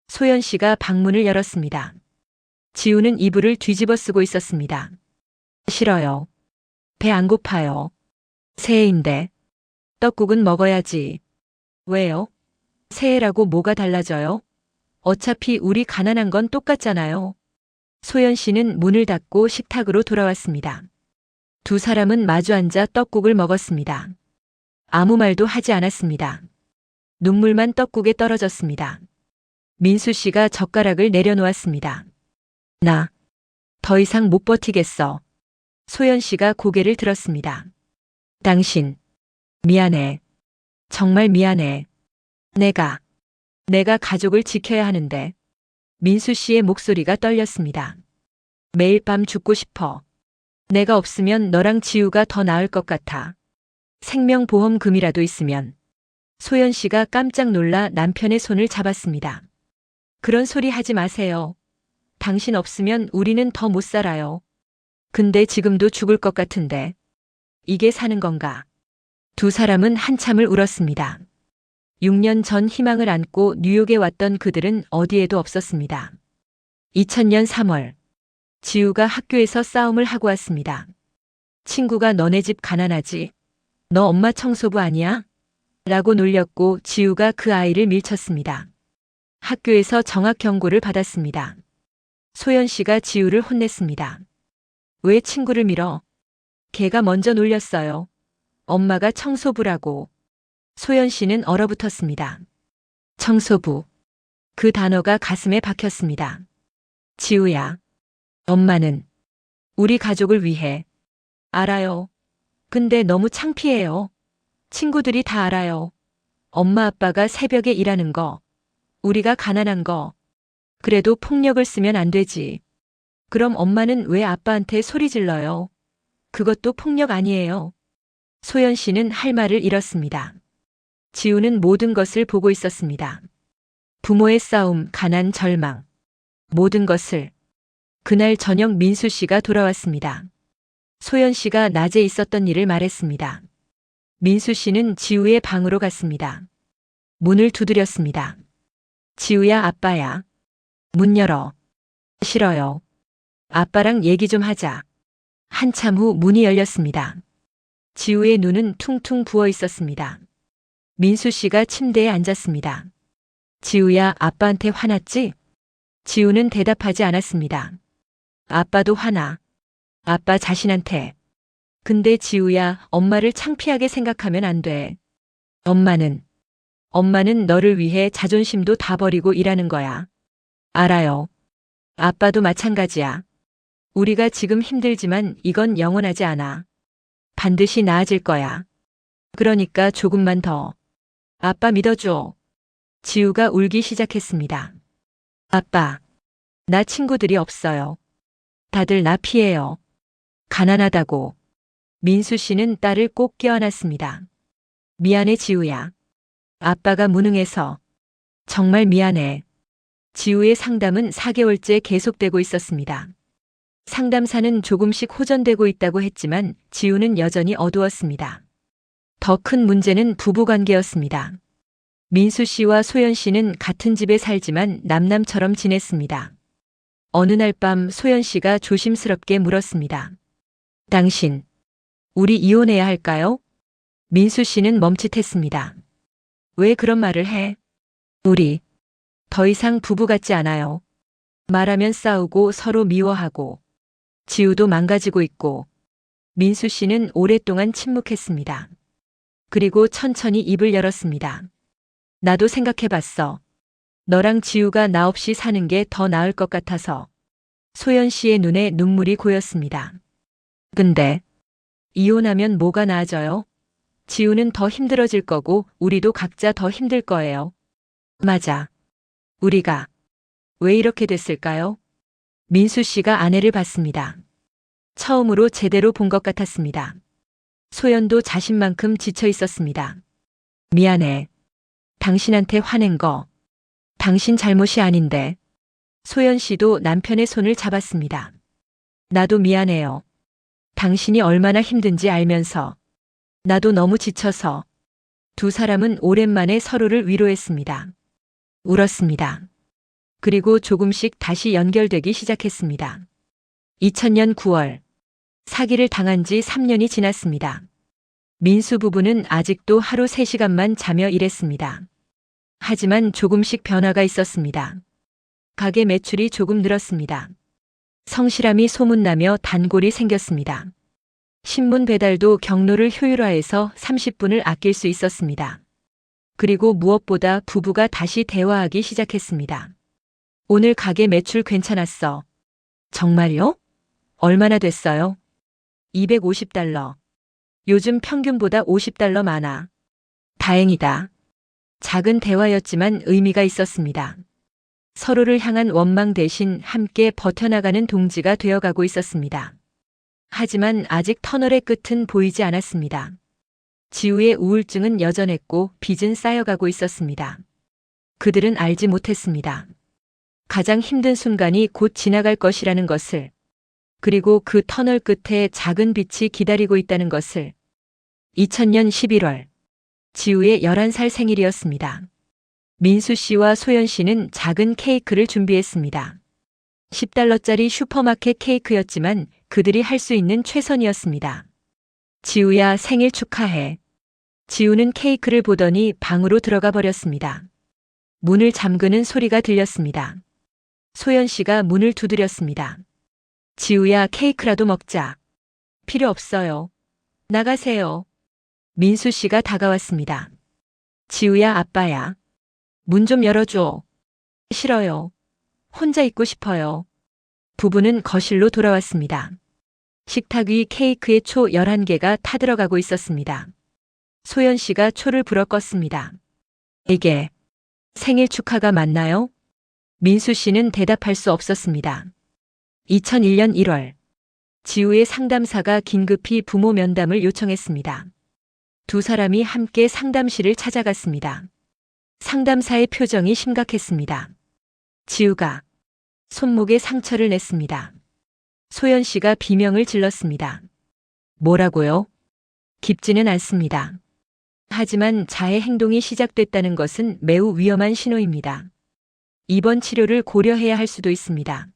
소연 씨가 방문을 열었습니다. 지우는 이불을 뒤집어 쓰고 있었습니다. 싫어요. 배 안 고파요. 새해인데. 떡국은 먹어야지. 왜요? 새해라고 뭐가 달라져요? 어차피 우리 가난한 건 똑같잖아요. 소연 씨는 문을 닫고 식탁으로 돌아왔습니다. 두 사람은 마주 앉아 떡국을 먹었습니다. 아무 말도 하지 않았습니다. 눈물만 떡국에 떨어졌습니다. 민수 씨가 젓가락을 내려놓았습니다. 나 더 이상 못 버티겠어. 소연 씨가 고개를 들었습니다. 당신, 미안해. 정말 미안해. 내가 가족을 지켜야 하는데. 민수 씨의 목소리가 떨렸습니다. 매일 밤 죽고 싶어. 내가 없으면 너랑 지우가 더 나을 것 같아. 생명보험금이라도 있으면. 소연 씨가 깜짝 놀라 남편의 손을 잡았습니다. 그런 소리 하지 마세요. 당신 없으면 우리는 더 못 살아요. 근데 지금도 죽을 것 같은데. 이게 사는 건가? 두 사람은 한참을 울었습니다. 6년 전 희망을 안고 뉴욕에 왔던 그들은 어디에도 없었습니다. 2000년 3월. 지우가 학교에서 싸움을 하고 왔습니다. 친구가 너네 집 가난하지? 너 엄마 청소부 아니야? 라고 놀렸고 지우가 그 아이를 밀쳤습니다. 학교에서 정학 경고를 받았습니다. 소연 씨가 지우를 혼냈습니다. 왜 친구를 밀어? 걔가 먼저 놀렸어요. 엄마가 청소부라고. 소연 씨는 얼어붙었습니다. 청소부. 그 단어가 가슴에 박혔습니다. 지우야. 엄마는 우리 가족을 위해. 알아요. 근데 너무 창피해요. 친구들이 다 알아요. 엄마 아빠가 새벽에 일하는 거. 우리가 가난한 거. 그래도 폭력을 쓰면 안 되지. 그럼 엄마는 왜 아빠한테 소리 질러요? 그것도 폭력 아니에요. 소연 씨는 할 말을 잃었습니다. 지우는 모든 것을 보고 있었습니다. 부모의 싸움, 가난, 절망. 모든 것을. 그날 저녁 민수 씨가 돌아왔습니다. 소연 씨가 낮에 있었던 일을 말했습니다. 민수 씨는 지우의 방으로 갔습니다. 문을 두드렸습니다. 지우야, 아빠야. 문 열어. 싫어요. 아빠랑 얘기 좀 하자. 한참 후 문이 열렸습니다. 지우의 눈은 퉁퉁 부어 있었습니다. 민수 씨가 침대에 앉았습니다. 지우야, 아빠한테 화났지? 지우는 대답하지 않았습니다. 아빠도 화나. 아빠 자신한테. 근데 지우야, 엄마를 창피하게 생각하면 안 돼. 엄마는 너를 위해 자존심도 다 버리고 일하는 거야. 알아요. 아빠도 마찬가지야. 우리가 지금 힘들지만 이건 영원하지 않아. 반드시 나아질 거야. 그러니까 조금만 더. 아빠 믿어줘. 지우가 울기 시작했습니다. 아빠, 나 친구들이 없어요. 다들 나 피해요. 가난하다고. 민수 씨는 딸을 꼭 껴안았습니다. 미안해, 지우야. 아빠가 무능해서. 정말 미안해. 지우의 상담은 4개월째 계속되고 있었습니다. 상담사는 조금씩 호전되고 있다고 했지만 지우는 여전히 어두웠습니다. 더 큰 문제는 부부관계였습니다. 민수 씨와 소연 씨는 같은 집에 살지만 남남처럼 지냈습니다. 어느 날 밤 소연 씨가 조심스럽게 물었습니다. 당신, 우리 이혼해야 할까요? 민수 씨는 멈칫했습니다. 왜 그런 말을 해? 우리 더 이상 부부 같지 않아요. 말하면 싸우고 서로 미워하고 지우도 망가지고 있고. 민수 씨는 오랫동안 침묵했습니다. 그리고 천천히 입을 열었습니다. 나도 생각해봤어. 너랑 지우가 나 없이 사는 게 더 나을 것 같아서. 소연 씨의 눈에 눈물이 고였습니다. 근데 이혼하면 뭐가 나아져요? 지우는 더 힘들어질 거고 우리도 각자 더 힘들 거예요. 맞아. 우리가 왜 이렇게 됐을까요? 민수 씨가 아내를 봤습니다. 처음으로 제대로 본 것 같았습니다. 소연도 자신만큼 지쳐 있었습니다. 미안해. 당신한테 화낸 거. 당신 잘못이 아닌데. 소연 씨도 남편의 손을 잡았습니다. 나도 미안해요. 당신이 얼마나 힘든지 알면서. 나도 너무 지쳐서. 두 사람은 오랜만에 서로를 위로했습니다. 울었습니다. 그리고 조금씩 다시 연결되기 시작했습니다. 2000년 9월. 사기를 당한 지 3년이 지났습니다. 민수 부부는 아직도 하루 3시간만 자며 일했습니다. 하지만 조금씩 변화가 있었습니다. 가게 매출이 조금 늘었습니다. 성실함이 소문나며 단골이 생겼습니다. 신문 배달도 경로를 효율화해서 30분을 아낄 수 있었습니다. 그리고 무엇보다 부부가 다시 대화하기 시작했습니다. 오늘 가게 매출 괜찮았어. 정말요? 얼마나 됐어요? 250달러. 요즘 평균보다 $50 많아. 다행이다. 작은 대화였지만 의미가 있었습니다. 서로를 향한 원망 대신 함께 버텨나가는 동지가 되어가고 있었습니다. 하지만 아직 터널의 끝은 보이지 않았습니다. 지우의 우울증은 여전했고 빚은 쌓여가고 있었습니다. 그들은 알지 못했습니다. 가장 힘든 순간이 곧 지나갈 것이라는 것을. 그리고 그 터널 끝에 작은 빛이 기다리고 있다는 것을. 2000년 11월. 지우의 11살 생일이었습니다. 민수 씨와 소연 씨는 작은 케이크를 준비했습니다. $10짜리 슈퍼마켓 케이크였지만 그들이 할 수 있는 최선이었습니다. 지우야, 생일 축하해. 지우는 케이크를 보더니 방으로 들어가 버렸습니다. 문을 잠그는 소리가 들렸습니다. 소연 씨가 문을 두드렸습니다. 지우야, 케이크라도 먹자. 필요 없어요. 나가세요. 민수 씨가 다가왔습니다. 지우야, 아빠야. 문 좀 열어줘. 싫어요. 혼자 있고 싶어요. 부부는 거실로 돌아왔습니다. 식탁 위 케이크의 초 11개가 타들어가고 있었습니다. 소연 씨가 초를 불어 껐습니다. 이게 생일 축하가 맞나요? 민수 씨는 대답할 수 없었습니다. 2001년 1월, 지우의 상담사가 긴급히 부모 면담을 요청했습니다. 두 사람이 함께 상담실을 찾아갔습니다. 상담사의 표정이 심각했습니다. 지우가 손목에 상처를 냈습니다. 소연 씨가 비명을 질렀습니다. 뭐라고요? 깊지는 않습니다. 하지만 자해 행동이 시작됐다는 것은 매우 위험한 신호입니다. 입원 치료를 고려해야 할 수도 있습니다.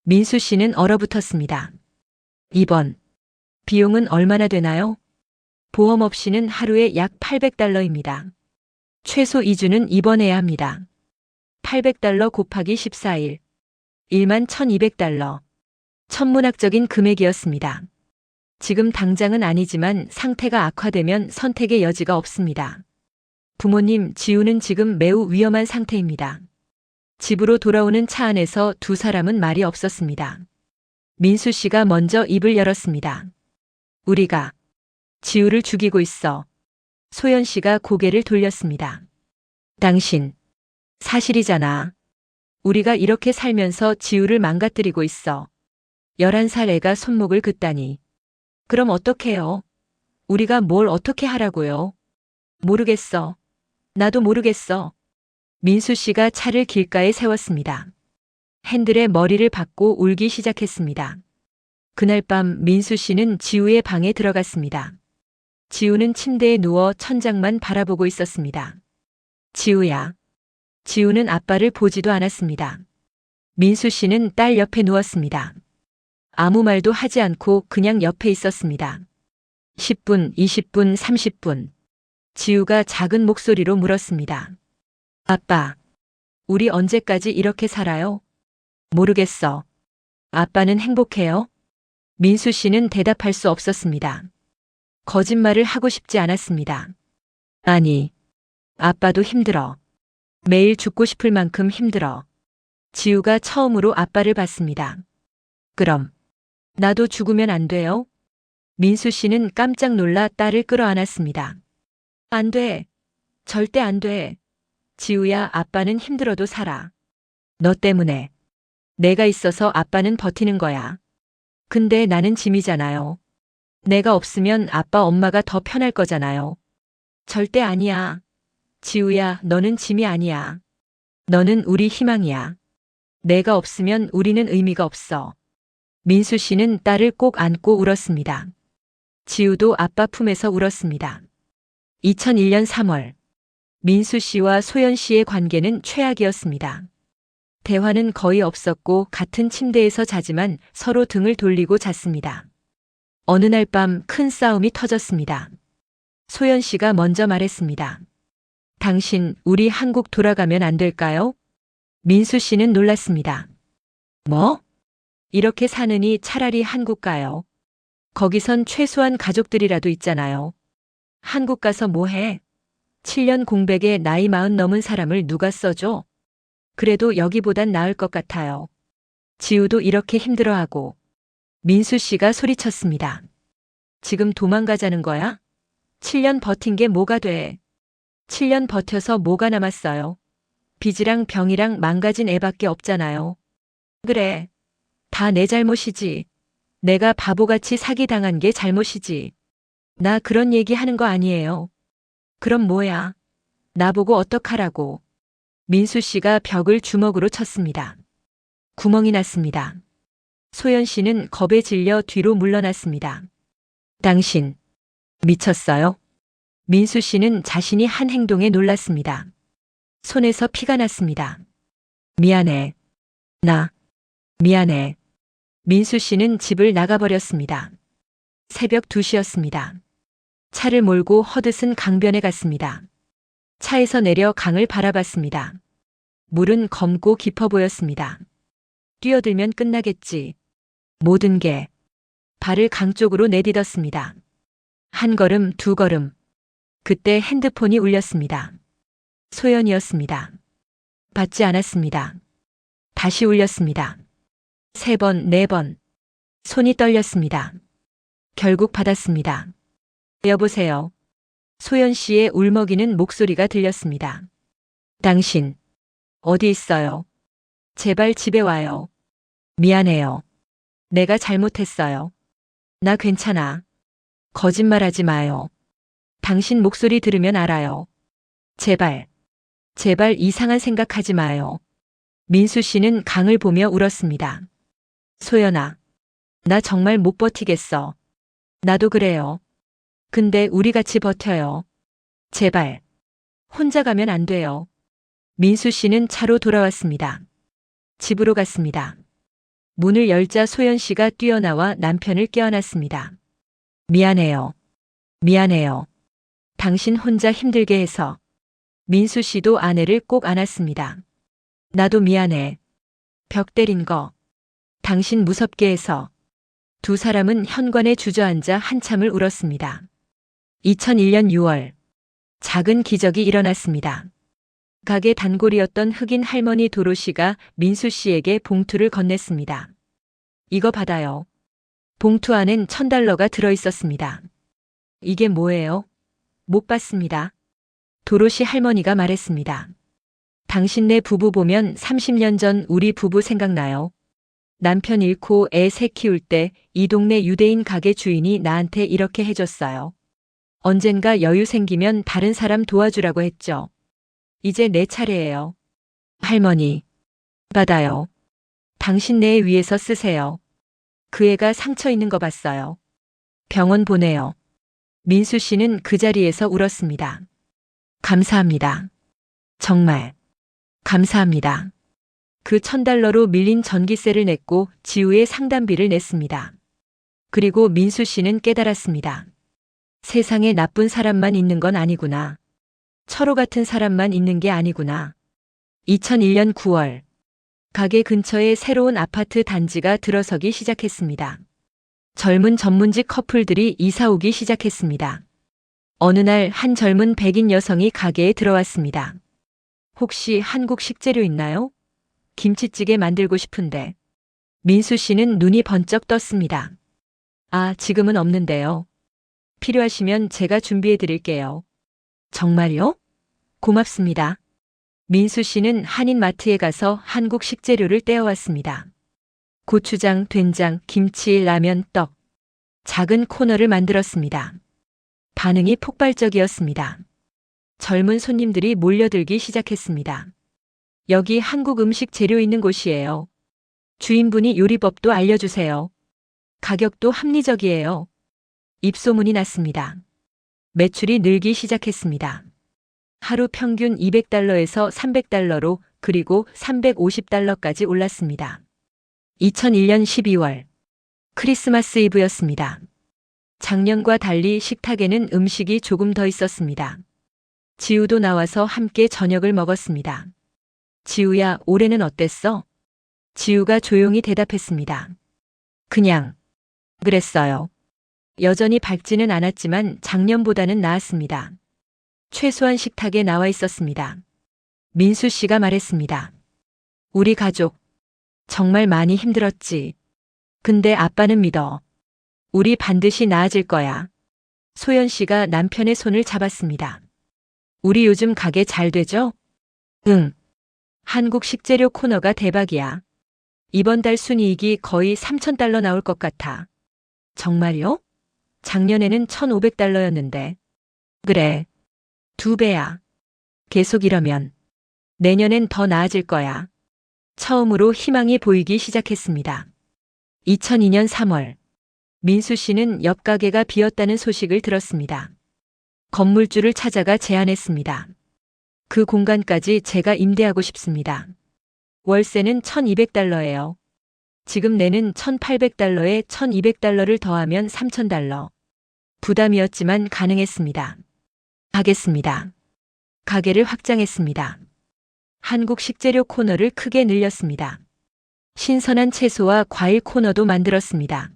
민수 씨는 얼어붙었습니다. 입원. 비용은 얼마나 되나요? 보험 없이는 하루에 약 $800입니다. 최소 2주는 입원해야 합니다. $800 곱하기 14일. 11,200달러. 천문학적인 금액이었습니다. 지금 당장은 아니지만 상태가 악화되면 선택의 여지가 없습니다. 부모님, 지우는 지금 매우 위험한 상태입니다. 집으로 돌아오는 차 안에서 두 사람은 말이 없었습니다. 민수 씨가 먼저 입을 열었습니다. 우리가 지우를 죽이고 있어. 소연 씨가 고개를 돌렸습니다. 당신, 사실이잖아. 우리가 이렇게 살면서 지우를 망가뜨리고 있어. 11살 애가 손목을 긋다니. 그럼 어떡해요? 우리가 뭘 어떻게 하라고요? 모르겠어. 나도 모르겠어. 민수 씨가 차를 길가에 세웠습니다. 핸들에 머리를 박고 울기 시작했습니다. 그날 밤 민수 씨는 지우의 방에 들어갔습니다. 지우는 침대에 누워 천장만 바라보고 있었습니다. 지우야. 지우는 아빠를 보지도 않았습니다. 민수 씨는 딸 옆에 누웠습니다. 아무 말도 하지 않고 그냥 옆에 있었습니다. 10분, 20분, 30분. 지우가 작은 목소리로 물었습니다. 아빠, 우리 언제까지 이렇게 살아요? 모르겠어. 아빠는 행복해요? 민수 씨는 대답할 수 없었습니다. 거짓말을 하고 싶지 않았습니다. 아니, 아빠도 힘들어. 매일 죽고 싶을 만큼 힘들어. 지우가 처음으로 아빠를 봤습니다. 그럼, 나도 죽으면 안 돼요? 민수 씨는 깜짝 놀라 딸을 끌어안았습니다. 안 돼. 절대 안 돼. 지우야, 아빠는 힘들어도 살아. 너 때문에. 내가 있어서 아빠는 버티는 거야. 근데 나는 짐이잖아요. 내가 없으면 아빠 엄마가 더 편할 거잖아요. 절대 아니야. 지우야, 너는 짐이 아니야. 너는 우리 희망이야. 내가 없으면 우리는 의미가 없어. 민수 씨는 딸을 꼭 안고 울었습니다. 지우도 아빠 품에서 울었습니다. 2001년 3월. 민수 씨와 소연 씨의 관계는 최악이었습니다. 대화는 거의 없었고 같은 침대에서 자지만 서로 등을 돌리고 잤습니다. 어느 날 밤 큰 싸움이 터졌습니다. 소연 씨가 먼저 말했습니다. 당신, 우리 한국 돌아가면 안 될까요? 민수 씨는 놀랐습니다. 뭐? 이렇게 사느니 차라리 한국 가요. 거기선 최소한 가족들이라도 있잖아요. 한국 가서 뭐 해? 7년 공백에 나이 40 넘은 사람을 누가 써줘? 그래도 여기보단 나을 것 같아요. 지우도 이렇게 힘들어하고. 민수 씨가 소리쳤습니다. 지금 도망가자는 거야? 7년 버틴 게 뭐가 돼? 7년 버텨서 뭐가 남았어요? 빚이랑 병이랑 망가진 애밖에 없잖아요. 그래. 다 내 잘못이지. 내가 바보같이 사기당한 게 잘못이지. 나 그런 얘기 하는 거 아니에요. 그럼 뭐야? 나보고 어떡하라고. 민수 씨가 벽을 주먹으로 쳤습니다. 구멍이 났습니다. 소연 씨는 겁에 질려 뒤로 물러났습니다. 당신, 미쳤어요? 민수 씨는 자신이 한 행동에 놀랐습니다. 손에서 피가 났습니다. 미안해. 미안해. 민수 씨는 집을 나가버렸습니다. 새벽 2시였습니다. 차를 몰고 헛웃은 강변에 갔습니다. 차에서 내려 강을 바라봤습니다. 물은 검고 깊어 보였습니다. 뛰어들면 끝나겠지. 모든 게 발을 강 쪽으로 내딛었습니다. 한 걸음, 두 걸음. 그때 핸드폰이 울렸습니다. 소연이었습니다. 받지 않았습니다. 다시 울렸습니다. 3번, 4번. 손이 떨렸습니다. 결국 받았습니다. 여보세요. 소연 씨의 울먹이는 목소리가 들렸습니다. 당신, 어디 있어요? 제발 집에 와요. 미안해요. 내가 잘못했어요. 나 괜찮아. 거짓말하지 마요. 당신 목소리 들으면 알아요. 제발, 제발 이상한 생각하지 마요. 민수 씨는 강을 보며 울었습니다. 소연아, 나 정말 못 버티겠어. 나도 그래요. 근데 우리 같이 버텨요. 제발. 혼자 가면 안 돼요. 민수 씨는 차로 돌아왔습니다. 집으로 갔습니다. 문을 열자 소연 씨가 뛰어나와 남편을 껴안았습니다. 미안해요. 미안해요. 당신 혼자 힘들게 해서. 민수 씨도 아내를 꼭 안았습니다. 나도 미안해. 벽 때린 거. 당신 무섭게 해서. 두 사람은 현관에 주저앉아 한참을 울었습니다. 2001년 6월. 작은 기적이 일어났습니다. 가게 단골이었던 흑인 할머니 도로시가 민수 씨에게 봉투를 건넸습니다. 이거 받아요. 봉투 안엔 $1000가 들어있었습니다. 이게 뭐예요? 못 받습니다. 도로시 할머니가 말했습니다. 당신네 부부 보면 30년 전 우리 부부 생각나요. 남편 잃고 애 셋 키울 때 이 동네 유대인 가게 주인이 나한테 이렇게 해줬어요. 언젠가 여유 생기면 다른 사람 도와주라고 했죠. 이제 내 차례예요. 할머니, 받아요. 당신 내 위에서 쓰세요. 그 애가 상처 있는 거 봤어요. 병원 보내요. 민수 씨는 그 자리에서 울었습니다. 감사합니다. 정말 감사합니다. 그 $1000로 밀린 전기세를 냈고 지우의 상담비를 냈습니다. 그리고 민수 씨는 깨달았습니다. 세상에 나쁜 사람만 있는 건 아니구나. 철호 같은 사람만 있는 게 아니구나. 2001년 9월. 가게 근처에 새로운 아파트 단지가 들어서기 시작했습니다. 젊은 전문직 커플들이 이사 오기 시작했습니다. 어느 날 한 젊은 백인 여성이 가게에 들어왔습니다. 혹시 한국 식재료 있나요? 김치찌개 만들고 싶은데. 민수 씨는 눈이 번쩍 떴습니다. 아, 지금은 없는데요. 필요하시면 제가 준비해 드릴게요. 정말요? 고맙습니다. 민수 씨는 한인마트에 가서 한국 식재료를 떼어왔습니다. 고추장, 된장, 김치, 라면, 떡. 작은 코너를 만들었습니다. 반응이 폭발적이었습니다. 젊은 손님들이 몰려들기 시작했습니다. 여기 한국 음식 재료 있는 곳이에요. 주인분이 요리법도 알려주세요. 가격도 합리적이에요. 입소문이 났습니다. 매출이 늘기 시작했습니다. 하루 평균 $200에서 $300로 그리고 $350까지 올랐습니다. 2001년 12월. 크리스마스 이브였습니다. 작년과 달리 식탁에는 음식이 조금 더 있었습니다. 지우도 나와서 함께 저녁을 먹었습니다. 지우야, 올해는 어땠어? 지우가 조용히 대답했습니다. 그냥 그랬어요. 여전히 밝지는 않았지만 작년보다는 나았습니다. 최소한 식탁에 나와 있었습니다. 민수 씨가 말했습니다. 우리 가족 정말 많이 힘들었지. 근데 아빠는 믿어. 우리 반드시 나아질 거야. 소연 씨가 남편의 손을 잡았습니다. 우리 요즘 가게 잘 되죠? 응. 한국 식재료 코너가 대박이야. 이번 달 순이익이 거의 $3000 나올 것 같아. 정말요? 작년에는 $1500였는데. 그래. 2배야. 계속 이러면 내년엔 더 나아질 거야. 처음으로 희망이 보이기 시작했습니다. 2002년 3월. 민수 씨는 옆 가게가 비었다는 소식을 들었습니다. 건물주를 찾아가 제안했습니다. 그 공간까지 제가 임대하고 싶습니다. 월세는 $1200예요. 지금 내는 $1800에 $1200를 더하면 $3000. 부담이었지만 가능했습니다. 하겠습니다. 가게를 확장했습니다. 한국 식재료 코너를 크게 늘렸습니다. 신선한 채소와 과일 코너도 만들었습니다.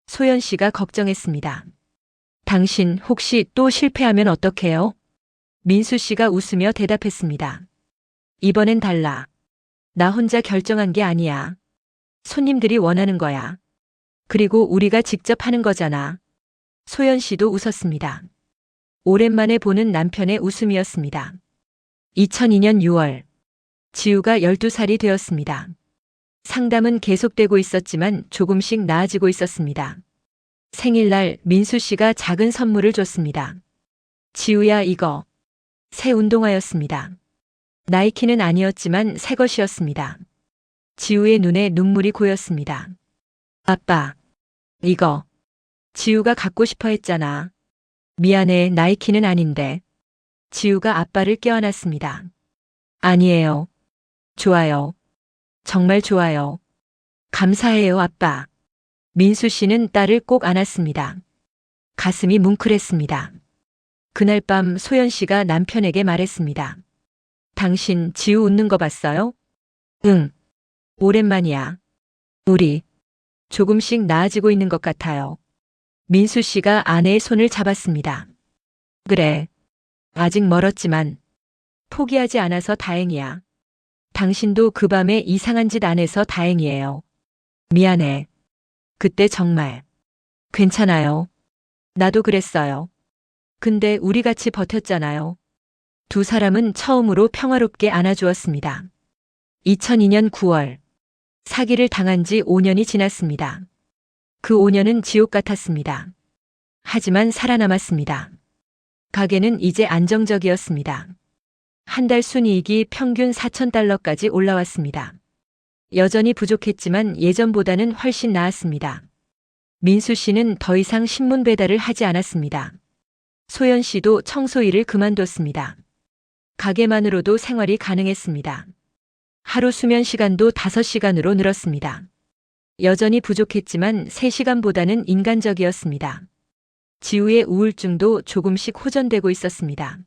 소연 씨가 걱정했습니다. 당신 혹시 또 실패하면 어떡해요? 민수 씨가 웃으며 대답했습니다. 이번엔 달라. 나 혼자 결정한 게 아니야. 손님들이 원하는 거야. 그리고 우리가 직접 하는 거잖아. 소연 씨도 웃었습니다. 오랜만에 보는 남편의 웃음이었습니다. 2002년 6월. 지우가 12살이 되었습니다. 상담은 계속되고 있었지만 조금씩 나아지고 있었습니다. 생일날 민수 씨가 작은 선물을 줬습니다. 지우야, 이거. 새 운동화였습니다. 나이키는 아니었지만 새 것이었습니다. 지우의 눈에 눈물이 고였습니다. 아빠, 이거. 지우가 갖고 싶어 했잖아. 미안해, 나이키는 아닌데. 지우가 아빠를 껴안았습니다. 아니에요. 좋아요. 정말 좋아요. 감사해요, 아빠. 민수 씨는 딸을 꼭 안았습니다. 가슴이 뭉클했습니다. 그날 밤 소연 씨가 남편에게 말했습니다. 당신 지우 웃는 거 봤어요? 응. 오랜만이야. 우리 조금씩 나아지고 있는 것 같아요. 민수 씨가 아내의 손을 잡았습니다. 그래. 아직 멀었지만 포기하지 않아서 다행이야. 당신도 그 밤에 이상한 짓 안 해서 다행이에요. 미안해. 그때 정말. 괜찮아요. 나도 그랬어요. 근데 우리 같이 버텼잖아요. 두 사람은 처음으로 평화롭게 안아주었습니다. 2002년 9월. 사기를 당한 지 5년이 지났습니다. 그 5년은 지옥 같았습니다. 하지만 살아남았습니다. 가게는 이제 안정적이었습니다. 한 달 순이익이 평균 4,000달러까지 올라왔습니다. 여전히 부족했지만 예전보다는 훨씬 나았습니다. 민수 씨는 더 이상 신문 배달을 하지 않았습니다. 소연 씨도 청소 일을 그만뒀습니다. 가게만으로도 생활이 가능했습니다. 하루 수면 시간도 5시간으로 늘었습니다. 여전히 부족했지만 3시간보다는 인간적이었습니다. 지우의 우울증도 조금씩 호전되고 있었습니다.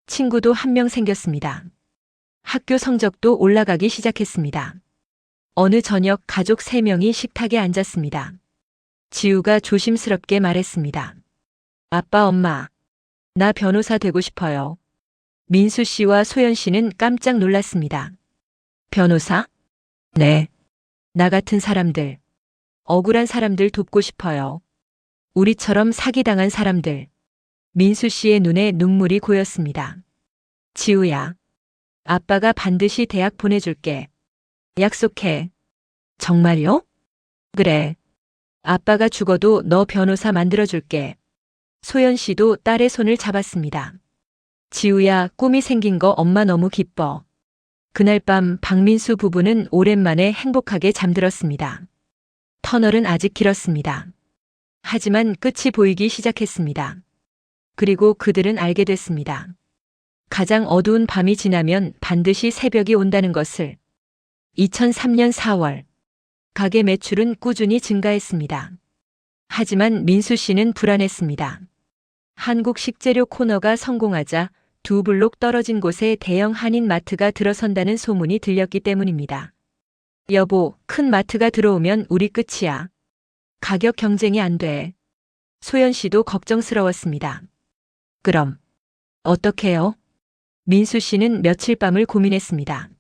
친구도 한 명 생겼습니다. 학교 성적도 올라가기 시작했습니다. 어느 저녁 가족 3명이 식탁에 앉았습니다. 지우가 조심스럽게 말했습니다. 아빠, 엄마, 나 변호사 되고 싶어요. 민수 씨와 소연 씨는 깜짝 놀랐습니다. 변호사? 네. 나 같은 사람들, 억울한 사람들 돕고 싶어요. 우리처럼 사기당한 사람들. 민수 씨의 눈에 눈물이 고였습니다. 지우야, 아빠가 반드시 대학 보내줄게. 약속해. 정말요? 그래. 아빠가 죽어도 너 변호사 만들어줄게. 소연 씨도 딸의 손을 잡았습니다. 지우야, 꿈이 생긴 거 엄마 너무 기뻐. 그날 밤 박민수 부부는 오랜만에 행복하게 잠들었습니다. 터널은 아직 길었습니다. 하지만 끝이 보이기 시작했습니다. 그리고 그들은 알게 됐습니다. 가장 어두운 밤이 지나면 반드시 새벽이 온다는 것을. 2003년 4월, 가게 매출은 꾸준히 증가했습니다. 하지만 민수 씨는 불안했습니다. 한국 식재료 코너가 성공하자 2블록 떨어진 곳에 대형 한인 마트가 들어선다는 소문이 들렸기 때문입니다. 여보, 큰 마트가 들어오면 우리 끝이야. 가격 경쟁이 안 돼. 소연 씨도 걱정스러웠습니다. 그럼 어떡해요? 민수 씨는 며칠 밤을 고민했습니다.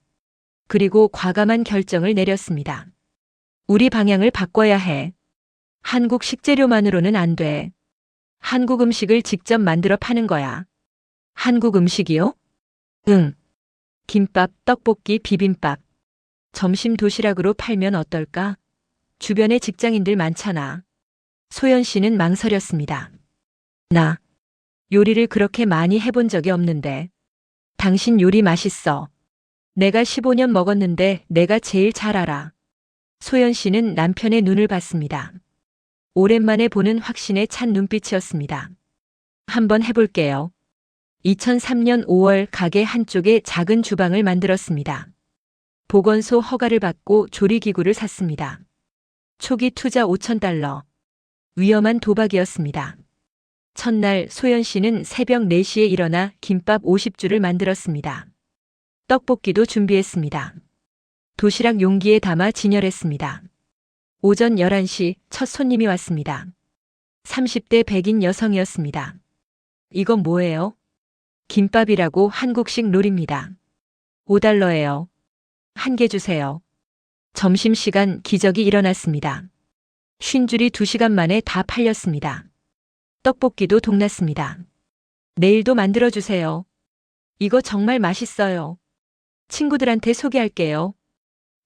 그리고 과감한 결정을 내렸습니다. 우리 방향을 바꿔야 해. 한국 식재료만으로는 안 돼. 한국 음식을 직접 만들어 파는 거야. 한국 음식이요? 응. 김밥, 떡볶이, 비빔밥. 점심 도시락으로 팔면 어떨까? 주변에 직장인들 많잖아. 소연 씨는 망설였습니다. 나 요리를 그렇게 많이 해본 적이 없는데. 당신 요리 맛있어. 내가 15년 먹었는데 내가 제일 잘 알아. 소연 씨는 남편의 눈을 봤습니다. 오랜만에 보는 확신에 찬 눈빛이었습니다. 한번 해볼게요. 2003년 5월 가게 한쪽에 작은 주방을 만들었습니다. 보건소 허가를 받고 조리기구를 샀습니다. 초기 투자 5,000달러. 위험한 도박이었습니다. 첫날 소연 씨는 새벽 4시에 일어나 김밥 50줄을 만들었습니다. 떡볶이도 준비했습니다. 도시락 용기에 담아 진열했습니다. 오전 11시 첫 손님이 왔습니다. 30대 백인 여성이었습니다. 이건 뭐예요? 김밥이라고 한국식 롤입니다. 5달러예요. 한 개 주세요. 점심시간 기적이 일어났습니다. 쉰줄이 2시간 만에 다 팔렸습니다. 떡볶이도 동났습니다. 내일도 만들어주세요. 이거 정말 맛있어요. 친구들한테 소개할게요.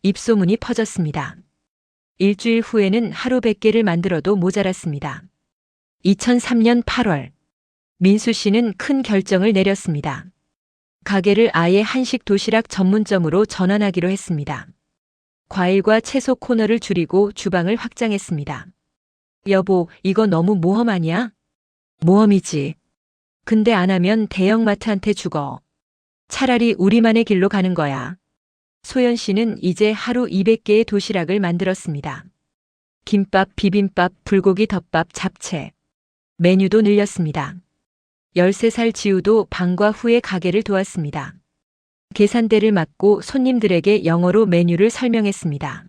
입소문이 퍼졌습니다. 일주일 후에는 하루 100개를 만들어도 모자랐습니다. 2003년 8월, 민수 씨는 큰 결정을 내렸습니다. 가게를 아예 한식 도시락 전문점으로 전환하기로 했습니다. 과일과 채소 코너를 줄이고 주방을 확장했습니다. 여보, 이거 너무 모험 아니야? 모험이지. 근데 안 하면 대형마트한테 죽어. 차라리 우리만의 길로 가는 거야. 소연 씨는 이제 하루 200개의 도시락을 만들었습니다. 김밥, 비빔밥, 불고기 덮밥, 잡채. 메뉴도 늘렸습니다. 13살 지우도 방과 후에 가게를 도왔습니다. 계산대를 맡고 손님들에게 영어로 메뉴를 설명했습니다.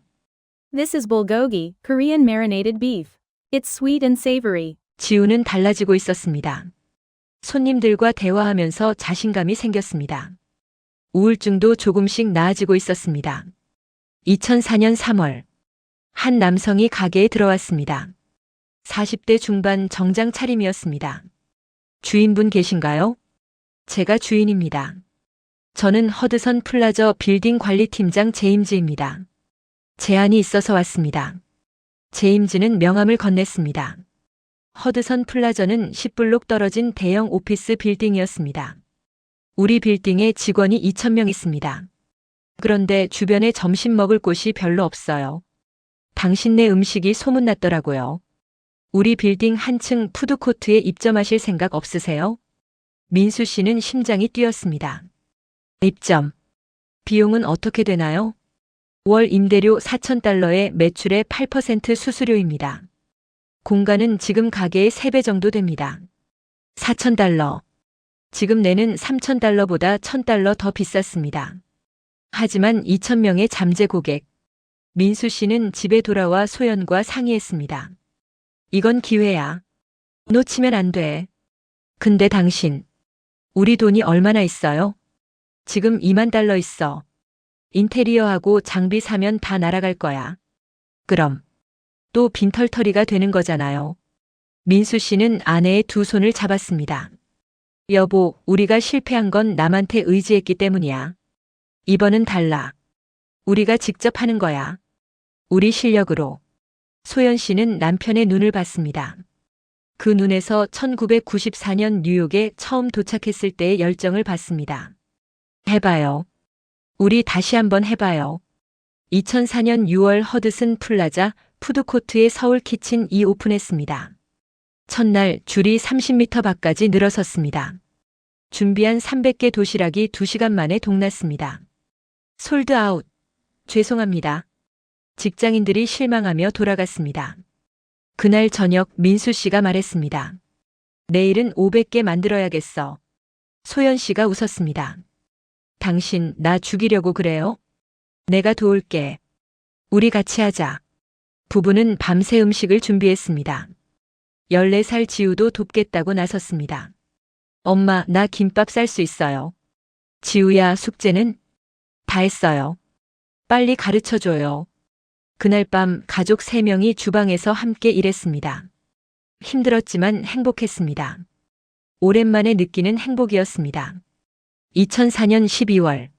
This is bulgogi, Korean marinated beef. It's sweet and savory. 지우는 달라지고 있었습니다. 손님들과 대화하면서 자신감이 생겼습니다. 우울증도 조금씩 나아지고 있었습니다. 2004년 3월, 한 남성이 가게에 들어왔습니다. 40대 중반 정장 차림이었습니다. 주인분 계신가요? 제가 주인입니다. 저는 허드선 플라저 빌딩 관리팀장 제임즈입니다. 제안이 있어서 왔습니다. 제임즈는 명함을 건넸습니다. 허드선 플라저는 10블록 떨어진 대형 오피스 빌딩이었습니다. 우리 빌딩에 직원이 2,000명 있습니다. 그런데 주변에 점심 먹을 곳이 별로 없어요. 당신네 음식이 소문났더라고요. 우리 빌딩 한층 푸드코트에 입점하실 생각 없으세요? 민수 씨는 심장이 뛰었습니다. 입점. 비용은 어떻게 되나요? 월 임대료 4,000달러에 매출의 8% 수수료입니다. 공간은 지금 가게의 3배 정도 됩니다. 4,000달러. 지금 내는 3,000달러보다 1,000달러 더 비쌌습니다. 하지만 2,000명의 잠재 고객. 민수 씨는 집에 돌아와 소연과 상의했습니다. 이건 기회야. 놓치면 안 돼. 근데 당신, 우리 돈이 얼마나 있어요? 지금 2만 달러 있어. 인테리어하고 장비 사면 다 날아갈 거야. 그럼 또 빈털터리가 되는 거잖아요. 민수 씨는 아내의 두 손을 잡았습니다. 여보, 우리가 실패한 건 남한테 의지했기 때문이야. 이번은 달라. 우리가 직접 하는 거야. 우리 실력으로. 소연 씨는 남편의 눈을 봤습니다. 그 눈에서 1994년 뉴욕에 처음 도착했을 때의 열정을 봤습니다. 해봐요. 우리 다시 한번 해봐요. 2004년 6월 허드슨 플라자 푸드코트의 서울 키친이 오픈했습니다. 첫날 줄이 30m 밖까지 늘어섰습니다. 준비한 300개 도시락이 2시간 만에 동났습니다. 솔드 아웃. 죄송합니다. 직장인들이 실망하며 돌아갔습니다. 그날 저녁 민수 씨가 말했습니다. 내일은 500개 만들어야겠어. 소연 씨가 웃었습니다. 당신 나 죽이려고 그래요? 내가 도울게. 우리 같이 하자. 부부는 밤새 음식을 준비했습니다. 14살 지우도 돕겠다고 나섰습니다. 엄마, 나 김밥 쌀 수 있어요. 지우야, 숙제는? 다 했어요. 빨리 가르쳐줘요. 그날 밤 가족 3명이 주방에서 함께 일했습니다. 힘들었지만 행복했습니다. 오랜만에 느끼는 행복이었습니다. 2004년 12월,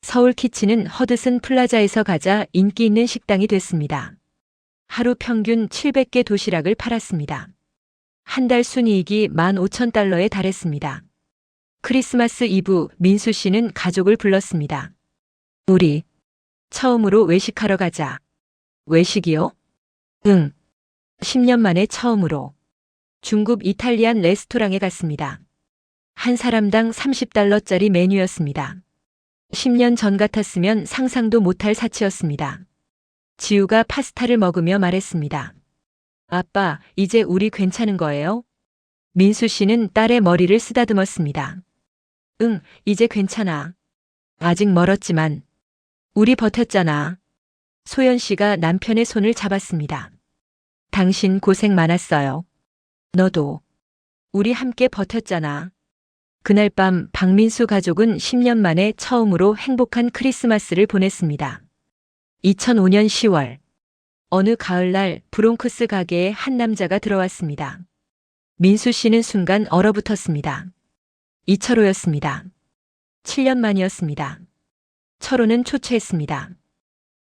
서울 키친은 허드슨 플라자에서 가장 인기 있는 식당이 됐습니다. 하루 평균 700개 도시락을 팔았습니다. 한 달 순이익이 15,000달러에 달했습니다. 크리스마스 이브 민수 씨는 가족을 불렀습니다. 우리 처음으로 외식하러 가자. 외식이요? 응. 10년 만에 처음으로. 중급 이탈리안 레스토랑에 갔습니다. 한 사람당 30달러짜리 메뉴였습니다. 10년 전 같았으면 상상도 못할 사치였습니다. 지우가 파스타를 먹으며 말했습니다. 아빠, 이제 우리 괜찮은 거예요? 민수 씨는 딸의 머리를 쓰다듬었습니다. 응, 이제 괜찮아. 아직 멀었지만. 우리 버텼잖아. 소연 씨가 남편의 손을 잡았습니다. 당신 고생 많았어요. 너도. 우리 함께 버텼잖아. 그날 밤 박민수 가족은 10년 만에 처음으로 행복한 크리스마스를 보냈습니다. 2005년 10월. 어느 가을날 브롱크스 가게에 한 남자가 들어왔습니다. 민수 씨는 순간 얼어붙었습니다. 이철호였습니다. 7년 만이었습니다. 철호는 초췌했습니다.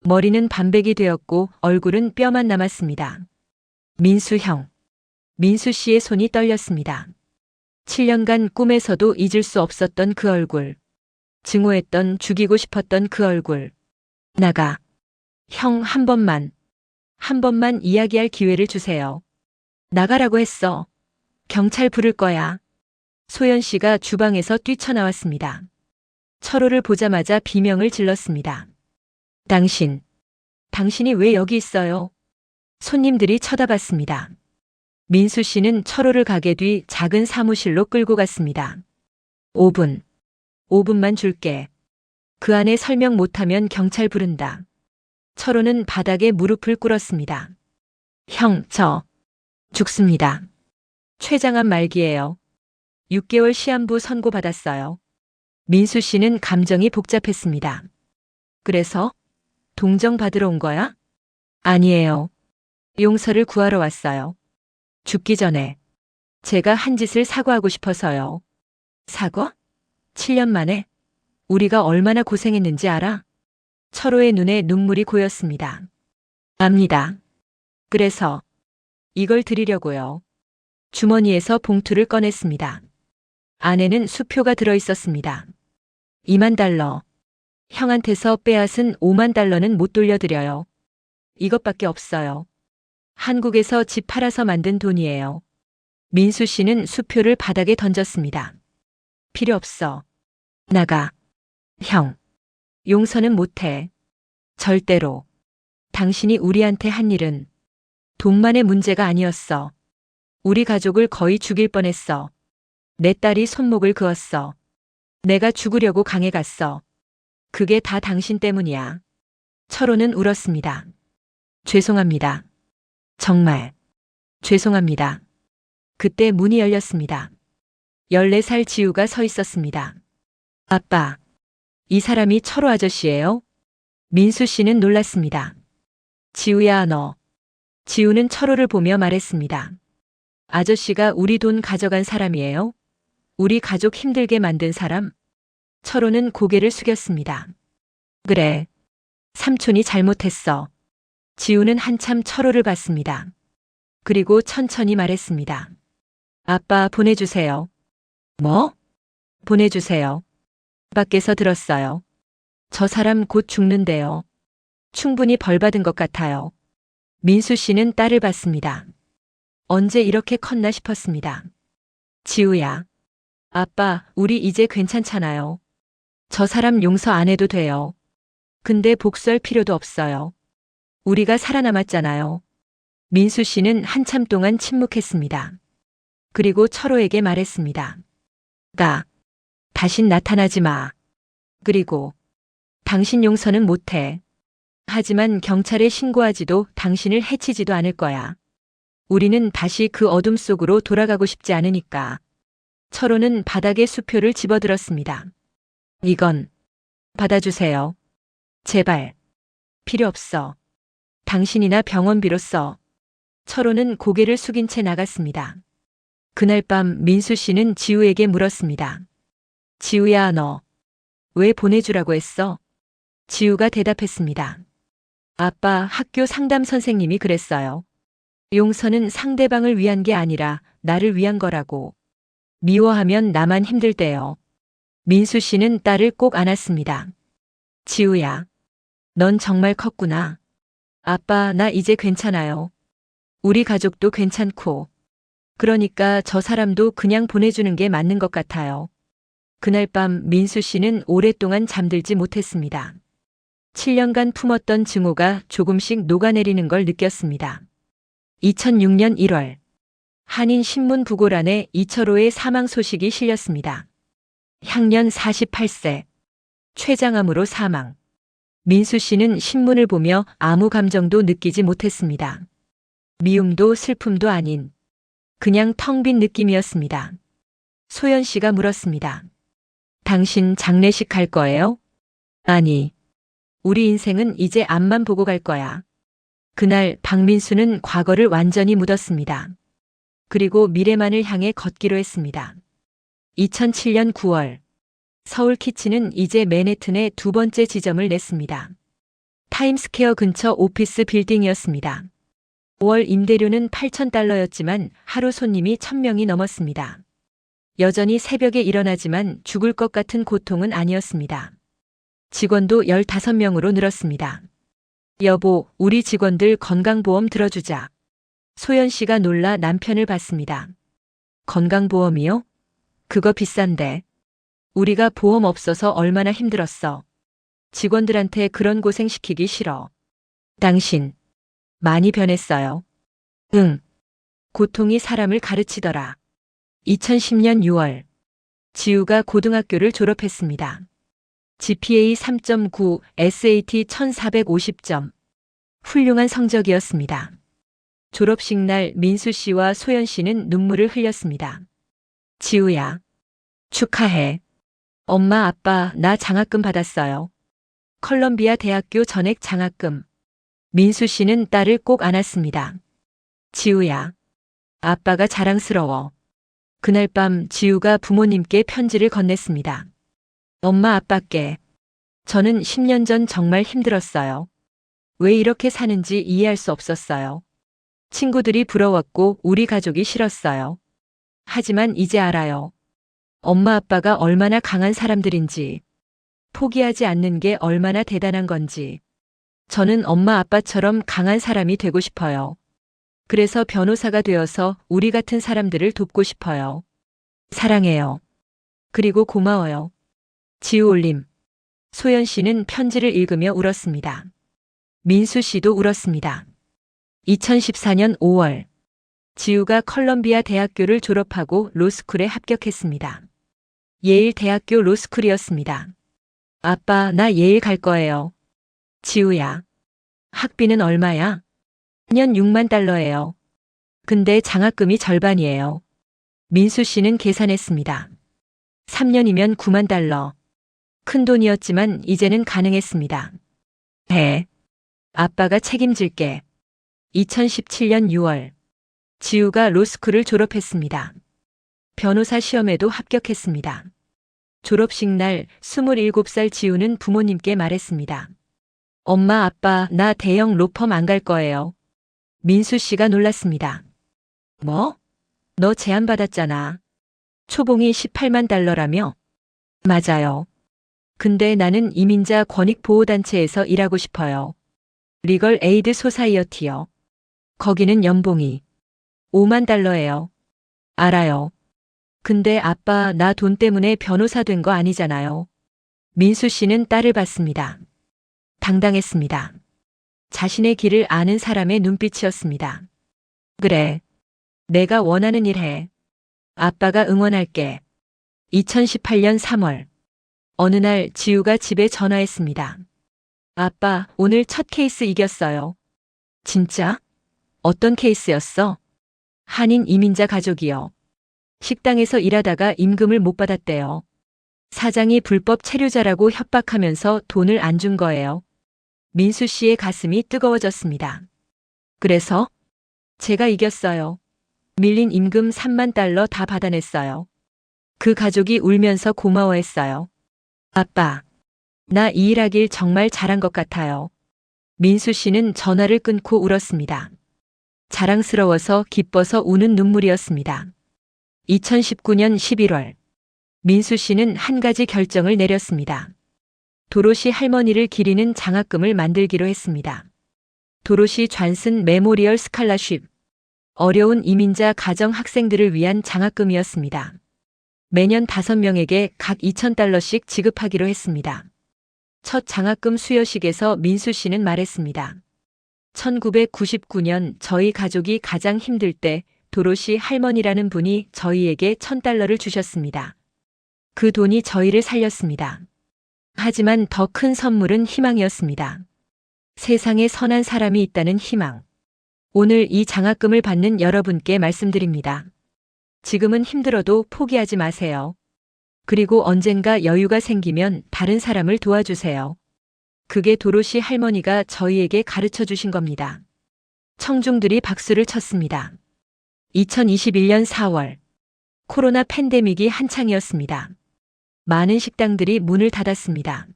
머리는 반백이 되었고 얼굴은 뼈만 남았습니다. 민수 형. 민수 씨의 손이 떨렸습니다. 7년간 꿈에서도 잊을 수 없었던 그 얼굴. 증오했던, 죽이고 싶었던 그 얼굴. 나가. 형, 한 번만 이야기할 기회를 주세요. 나가라고 했어. 경찰 부를 거야. 소연 씨가 주방에서 뛰쳐나왔습니다. 철호를 보자마자 비명을 질렀습니다. 당신이 왜 여기 있어요? 손님들이 쳐다봤습니다. 민수 씨는 철호를 가게 뒤 작은 사무실로 끌고 갔습니다. 5분만 줄게. 그 안에 설명 못하면 경찰 부른다. 철호는 바닥에 무릎을 꿇었습니다. 형, 저 죽습니다. 췌장암 말기예요. 6개월 시한부 선고받았어요. 민수 씨는 감정이 복잡했습니다. 그래서 동정 받으러 온 거야? 아니에요. 용서를 구하러 왔어요. 죽기 전에 제가 한 짓을 사과하고 싶어서요. 사과? 7년 만에? 우리가 얼마나 고생했는지 알아? 철호의 눈에 눈물이 고였습니다. 압니다. 그래서 이걸 드리려고요. 주머니에서 봉투를 꺼냈습니다. 안에는 수표가 들어있었습니다. 2만 달러. 형한테서 빼앗은 5만 달러는 못 돌려드려요. 이것밖에 없어요. 한국에서 집 팔아서 만든 돈이에요. 민수 씨는 수표를 바닥에 던졌습니다. 필요 없어. 나가. 형. 용서는 못해. 절대로. 당신이 우리한테 한 일은 돈만의 문제가 아니었어. 우리 가족을 거의 죽일 뻔했어. 내 딸이 손목을 그었어. 내가 죽으려고 강에 갔어. 그게 다 당신 때문이야. 철호는 울었습니다. 죄송합니다. 정말 죄송합니다. 그때 문이 열렸습니다. 14살 지우가 서 있었습니다. 아빠, 이 사람이 철호 아저씨예요? 민수 씨는 놀랐습니다. 지우야, 너. 지우는 철호를 보며 말했습니다. 아저씨가 우리 돈 가져간 사람이에요? 우리 가족 힘들게 만든 사람? 철호는 고개를 숙였습니다. 그래. 삼촌이 잘못했어. 지우는 한참 철호를 봤습니다. 그리고 천천히 말했습니다. 아빠 보내주세요. 뭐? 보내주세요. 밖에서 들었어요. 저 사람 곧 죽는데요. 충분히 벌받은 것 같아요. 민수 씨는 딸을 봤습니다. 언제 이렇게 컸나 싶었습니다. 지우야. 아빠, 우리 이제 괜찮잖아요. 저 사람 용서 안 해도 돼요. 근데 복수할 필요도 없어요. 우리가 살아남았잖아요. 민수 씨는 한참 동안 침묵했습니다. 그리고 철호에게 말했습니다. 다신 나타나지 마. 그리고 당신 용서는 못해. 하지만 경찰에 신고하지도 당신을 해치지도 않을 거야. 우리는 다시 그 어둠 속으로 돌아가고 싶지 않으니까. 철호는 바닥에 수표를 집어들었습니다. 이건 받아주세요. 제발. 필요 없어. 당신이나 병원비로 써. 철호는 고개를 숙인 채 나갔습니다. 그날 밤 민수 씨는 지우에게 물었습니다. 지우야, 너 왜 보내주라고 했어? 지우가 대답했습니다. 아빠, 학교 상담 선생님이 그랬어요. 용서는 상대방을 위한 게 아니라 나를 위한 거라고. 미워하면 나만 힘들 때요. 민수 씨는 딸을 꼭 안았습니다. 지우야, 넌 정말 컸구나. 아빠, 나 이제 괜찮아요. 우리 가족도 괜찮고. 그러니까 저 사람도 그냥 보내주는 게 맞는 것 같아요. 그날 밤 민수 씨는 오랫동안 잠들지 못했습니다. 7년간 품었던 증오가 조금씩 녹아내리는 걸 느꼈습니다. 2006년 1월 한인신문 부고란에 이철호의 사망 소식이 실렸습니다. 향년 48세. 췌장암으로 사망. 민수 씨는 신문을 보며 아무 감정도 느끼지 못했습니다. 미움도 슬픔도 아닌 그냥 텅 빈 느낌이었습니다. 소연 씨가 물었습니다. 당신 장례식 갈 거예요? 아니. 우리 인생은 이제 앞만 보고 갈 거야. 그날 박민수는 과거를 완전히 묻었습니다. 그리고 미래만을 향해 걷기로 했습니다. 2007년 9월 서울 키친은 이제 맨해튼에 두 번째 지점을 냈습니다. 타임스퀘어 근처 오피스 빌딩이었습니다. 5월 임대료는 $8,000였지만 하루 손님이 1,000명이 넘었습니다. 여전히 새벽에 일어나지만 죽을 것 같은 고통은 아니었습니다. 직원도 15명으로 늘었습니다. 여보, 우리 직원들 건강보험 들어주자. 소연 씨가 놀라 남편을 봤습니다. 건강보험이요? 그거 비싼데. 우리가 보험 없어서 얼마나 힘들었어. 직원들한테 그런 고생 시키기 싫어. 당신, 많이 변했어요. 응. 고통이 사람을 가르치더라. 2010년 6월, 지우가 고등학교를 졸업했습니다. GPA 3.9, SAT 1450점. 훌륭한 성적이었습니다. 졸업식 날 민수 씨와 소연 씨는 눈물을 흘렸습니다. 지우야, 축하해. 엄마, 아빠, 나 장학금 받았어요. 컬럼비아 대학교 전액 장학금. 민수 씨는 딸을 꼭 안았습니다. 지우야, 아빠가 자랑스러워. 그날 밤 지우가 부모님께 편지를 건넸습니다. 엄마, 아빠께. 저는 10년 전 정말 힘들었어요. 왜 이렇게 사는지 이해할 수 없었어요. 친구들이 부러웠고 우리 가족이 싫었어요. 하지만 이제 알아요. 엄마, 아빠가 얼마나 강한 사람들인지, 포기하지 않는 게 얼마나 대단한 건지. 저는 엄마, 아빠처럼 강한 사람이 되고 싶어요. 그래서 변호사가 되어서 우리 같은 사람들을 돕고 싶어요. 사랑해요. 그리고 고마워요. 지우 올림. 소연 씨는 편지를 읽으며 울었습니다. 민수 씨도 울었습니다. 2014년 5월, 지우가 컬럼비아 대학교를 졸업하고 로스쿨에 합격했습니다. 예일 대학교 로스쿨이었습니다. 아빠, 나 예일 갈 거예요. 지우야, 학비는 얼마야? 년 $60,000예요. 근데 장학금이 절반이에요. 민수 씨는 계산했습니다. 3년이면 $90,000. 큰 돈이었지만 이제는 가능했습니다. 아빠가 책임질게. 2017년 6월, 지우가 로스쿨을 졸업했습니다. 변호사 시험에도 합격했습니다. 졸업식 날 27살 지우는 부모님께 말했습니다. 엄마, 아빠, 나 대형 로펌 안 갈 거예요. 민수 씨가 놀랐습니다. 뭐? 너 제안받았잖아. 초봉이 $180,000라며? 맞아요. 근데 나는 이민자 권익보호단체에서 일하고 싶어요. 리걸 에이드 소사이어티요. 거기는 연봉이 $50,000예요. 알아요. 근데 아빠, 나 돈 때문에 변호사 된 거 아니잖아요. 민수 씨는 딸을 봤습니다. 당당했습니다. 자신의 길을 아는 사람의 눈빛이었습니다. 그래. 내가 원하는 일 해. 아빠가 응원할게. 2018년 3월. 어느 날 지우가 집에 전화했습니다. 아빠, 오늘 첫 케이스 이겼어요. 진짜? 어떤 케이스였어? 한인 이민자 가족이요. 식당에서 일하다가 임금을 못 받았대요. 사장이 불법 체류자라고 협박하면서 돈을 안 준 거예요. 민수 씨의 가슴이 뜨거워졌습니다. 그래서? 제가 이겼어요. 밀린 임금 $30,000 다 받아냈어요. 그 가족이 울면서 고마워했어요. 아빠, 나 이 일하길 정말 잘한 것 같아요. 민수 씨는 전화를 끊고 울었습니다. 자랑스러워서 기뻐서 우는 눈물이었습니다. 2019년 11월, 민수 씨는 한 가지 결정을 내렸습니다. 도로시 할머니를 기리는 장학금을 만들기로 했습니다. 도로시 존슨 메모리얼 스칼라쉽. 어려운 이민자 가정 학생들을 위한 장학금이었습니다. 매년 5명에게 각 $2,000씩 지급하기로 했습니다. 첫 장학금 수여식에서 민수 씨는 말했습니다. 1999년 저희 가족이 가장 힘들 때 도로시 할머니라는 분이 저희에게 $1,000를 주셨습니다. 그 돈이 저희를 살렸습니다. 하지만 더 큰 선물은 희망이었습니다. 세상에 선한 사람이 있다는 희망. 오늘 이 장학금을 받는 여러분께 말씀드립니다. 지금은 힘들어도 포기하지 마세요. 그리고 언젠가 여유가 생기면 다른 사람을 도와주세요. 그게 도로시 할머니가 저희에게 가르쳐 주신 겁니다. 청중들이 박수를 쳤습니다. 2021년 4월. 코로나 팬데믹이 한창이었습니다. 많은 식당들이 문을 닫았습니다.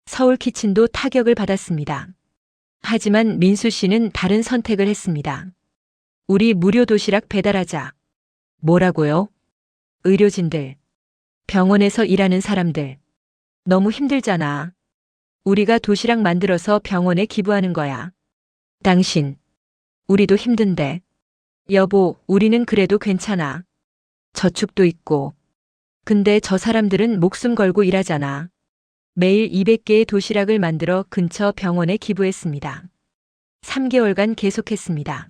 서울 키친도 타격을 받았습니다. 하지만 민수 씨는 다른 선택을 했습니다. 우리 무료 도시락 배달하자. 뭐라고요? 의료진들, 병원에서 일하는 사람들. 너무 힘들잖아. 우리가 도시락 만들어서 병원에 기부하는 거야. 당신, 우리도 힘든데. 여보, 우리는 그래도 괜찮아. 저축도 있고. 근데 저 사람들은 목숨 걸고 일하잖아. 매일 200개의 도시락을 만들어 근처 병원에 기부했습니다. 3개월간 계속했습니다.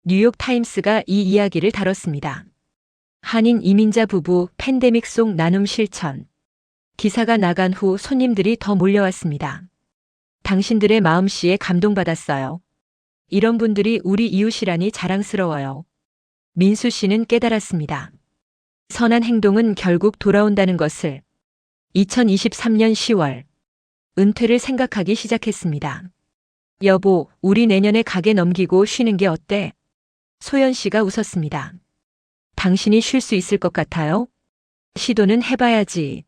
뉴욕 타임스가 이 이야기를 다뤘습니다. 한인 이민자 부부 팬데믹 속 나눔 실천. 기사가 나간 후 손님들이 더 몰려왔습니다. 당신들의 마음씨에 감동받았어요. 이런 분들이 우리 이웃이라니 자랑스러워요. 민수 씨는 깨달았습니다. 선한 행동은 결국 돌아온다는 것을. 2023년 10월 은퇴를 생각하기 시작했습니다. 여보, 우리 내년에 가게 넘기고 쉬는 게 어때? 소연 씨가 웃었습니다. 당신이 쉴 수 있을 것 같아요? 시도는 해봐야지.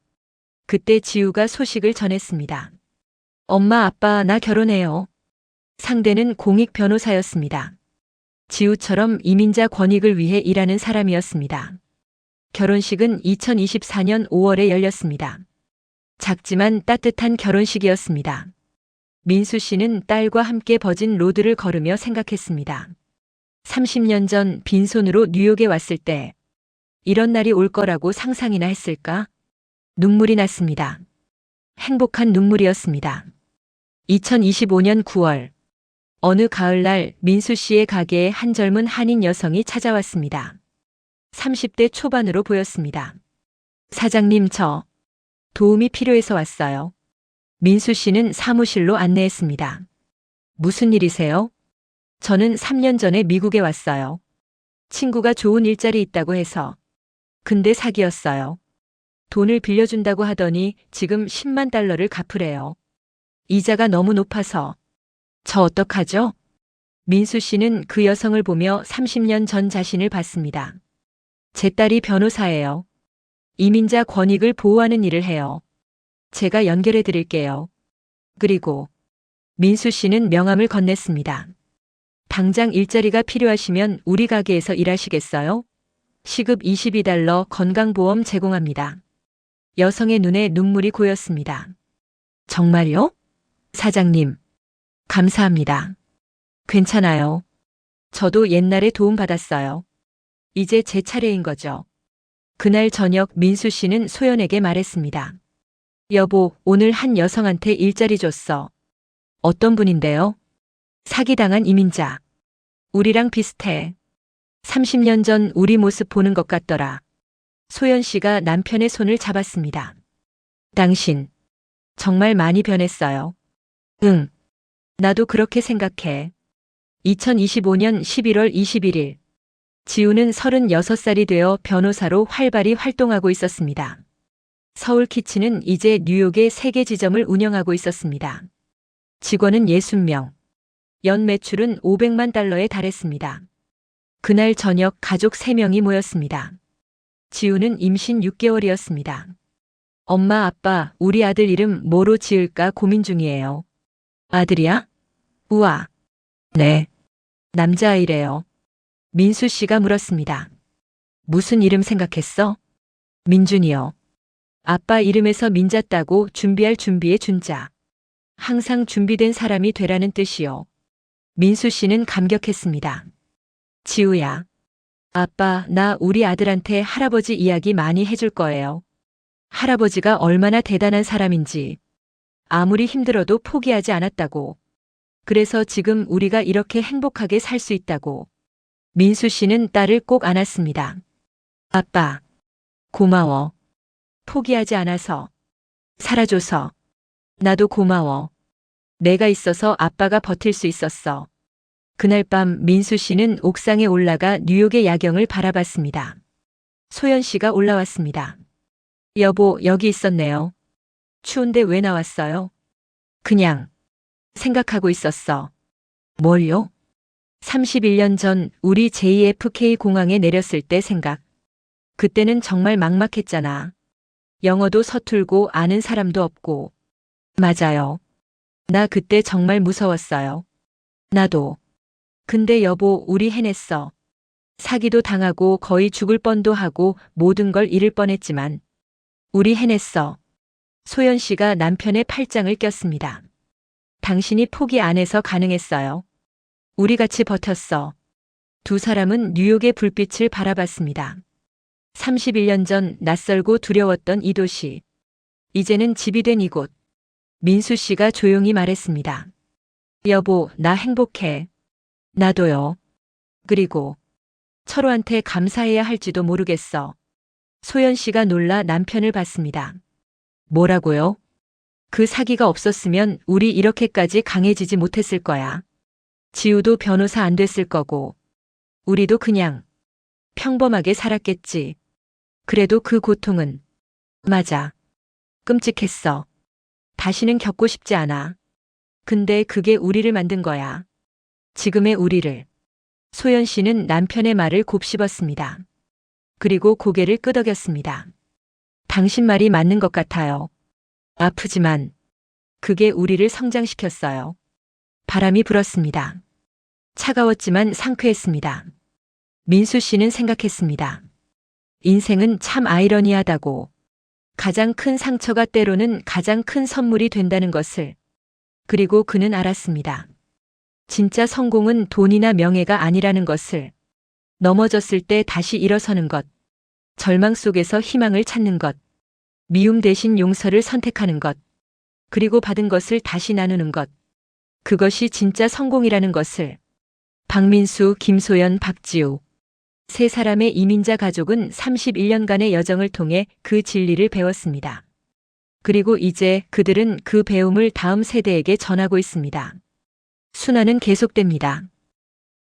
그때 지우가 소식을 전했습니다. 엄마, 아빠, 나 결혼해요. 상대는 공익 변호사였습니다. 지우처럼 이민자 권익을 위해 일하는 사람이었습니다. 결혼식은 2024년 5월에 열렸습니다. 작지만 따뜻한 결혼식이었습니다. 민수 씨는 딸과 함께 버진 로드를 걸으며 생각했습니다. 30년 전 빈손으로 뉴욕에 왔을 때 이런 날이 올 거라고 상상이나 했을까? 눈물이 났습니다. 행복한 눈물이었습니다. 2025년 9월 어느 가을날 민수 씨의 가게에 한 젊은 한인 여성이 찾아왔습니다. 30대 초반으로 보였습니다. 사장님, 저 도움이 필요해서 왔어요. 민수 씨는 사무실로 안내했습니다. 무슨 일이세요? 저는 3년 전에 미국에 왔어요. 친구가 좋은 일자리 있다고 해서. 근데 사기였어요. 돈을 빌려준다고 하더니 지금 10만 달러를 갚으래요. 이자가 너무 높아서. 저 어떡하죠? 민수 씨는 그 여성을 보며 30년 전 자신을 봤습니다. 제 딸이 변호사예요. 이민자 권익을 보호하는 일을 해요. 제가 연결해 드릴게요. 그리고 민수 씨는 명함을 건넸습니다. 당장 일자리가 필요하시면 우리 가게에서 일하시겠어요? 시급 22달러 건강보험 제공합니다. 여성의 눈에 눈물이 고였습니다. 정말요? 사장님, 감사합니다. 괜찮아요. 저도 옛날에 도움받았어요. 이제 제 차례인 거죠. 그날 저녁 민수 씨는 소연에게 말했습니다. 여보, 오늘 한 여성한테 일자리 줬어. 어떤 분인데요? 사기당한 이민자. 우리랑 비슷해. 30년 전 우리 모습 보는 것 같더라. 소연 씨가 남편의 손을 잡았습니다. 당신, 정말 많이 변했어요. 응, 나도 그렇게 생각해. 2025년 11월 21일. 지우는 36살이 되어 변호사로 활발히 활동하고 있었습니다. 서울 키친은 이제 뉴욕의 3개 지점을 운영하고 있었습니다. 직원은 60명. 연 매출은 500만 달러에 달했습니다. 그날 저녁 가족 3명이 모였습니다. 지우는 임신 6개월이었습니다. 엄마, 아빠, 우리 아들 이름 뭐로 지을까 고민 중이에요. 아들이야? 우와. 네. 남자아이래요. 민수 씨가 물었습니다. 무슨 이름 생각했어? 민준이요. 아빠 이름에서 민자 따고 준비할 준비의 준자. 항상 준비된 사람이 되라는 뜻이요. 민수 씨는 감격했습니다. 지우야. 아빠, 나 우리 아들한테 할아버지 이야기 많이 해줄 거예요. 할아버지가 얼마나 대단한 사람인지. 아무리 힘들어도 포기하지 않았다고. 그래서 지금 우리가 이렇게 행복하게 살 수 있다고. 민수 씨는 딸을 꼭 안았습니다. 아빠, 고마워. 포기하지 않아서. 살아줘서. 나도 고마워. 내가 있어서 아빠가 버틸 수 있었어. 그날 밤 민수 씨는 옥상에 올라가 뉴욕의 야경을 바라봤습니다. 소연 씨가 올라왔습니다. 여보, 여기 있었네요. 추운데 왜 나왔어요? 그냥 생각하고 있었어. 뭘요? 31년 전 우리 JFK 공항에 내렸을 때 생각. 그때는 정말 막막했잖아. 영어도 서툴고 아는 사람도 없고. 맞아요. 나 그때 정말 무서웠어요. 나도. 근데 여보, 우리 해냈어. 사기도 당하고 거의 죽을 뻔도 하고 모든 걸 잃을 뻔했지만 우리 해냈어. 소연 씨가 남편의 팔짱을 꼈습니다. 당신이 포기 안 해서 가능했어요. 우리 같이 버텼어. 두 사람은 뉴욕의 불빛을 바라봤습니다. 31년 전 낯설고 두려웠던 이 도시. 이제는 집이 된 이곳. 민수 씨가 조용히 말했습니다. 여보, 나 행복해. 나도요. 그리고 철호한테 감사해야 할지도 모르겠어. 소연 씨가 놀라 남편을 봤습니다. 뭐라고요? 그 사기가 없었으면 우리 이렇게까지 강해지지 못했을 거야. 지우도 변호사 안 됐을 거고, 우리도 그냥 평범하게 살았겠지. 그래도 그 고통은, 맞아. 끔찍했어. 다시는 겪고 싶지 않아. 근데 그게 우리를 만든 거야. 지금의 우리를. 소연 씨는 남편의 말을 곱씹었습니다. 그리고 고개를 끄덕였습니다. 당신 말이 맞는 것 같아요. 아프지만 그게 우리를 성장시켰어요. 바람이 불었습니다. 차가웠지만 상쾌했습니다. 민수 씨는 생각했습니다. 인생은 참 아이러니하다고. 가장 큰 상처가 때로는 가장 큰 선물이 된다는 것을. 그리고 그는 알았습니다. 진짜 성공은 돈이나 명예가 아니라는 것을. 넘어졌을 때 다시 일어서는 것. 절망 속에서 희망을 찾는 것. 미움 대신 용서를 선택하는 것. 그리고 받은 것을 다시 나누는 것. 그것이 진짜 성공이라는 것을. 박민수, 김소연, 박지우. 세 사람의 이민자 가족은 31년간의 여정을 통해 그 진리를 배웠습니다. 그리고 이제 그들은 그 배움을 다음 세대에게 전하고 있습니다. 순환은 계속됩니다.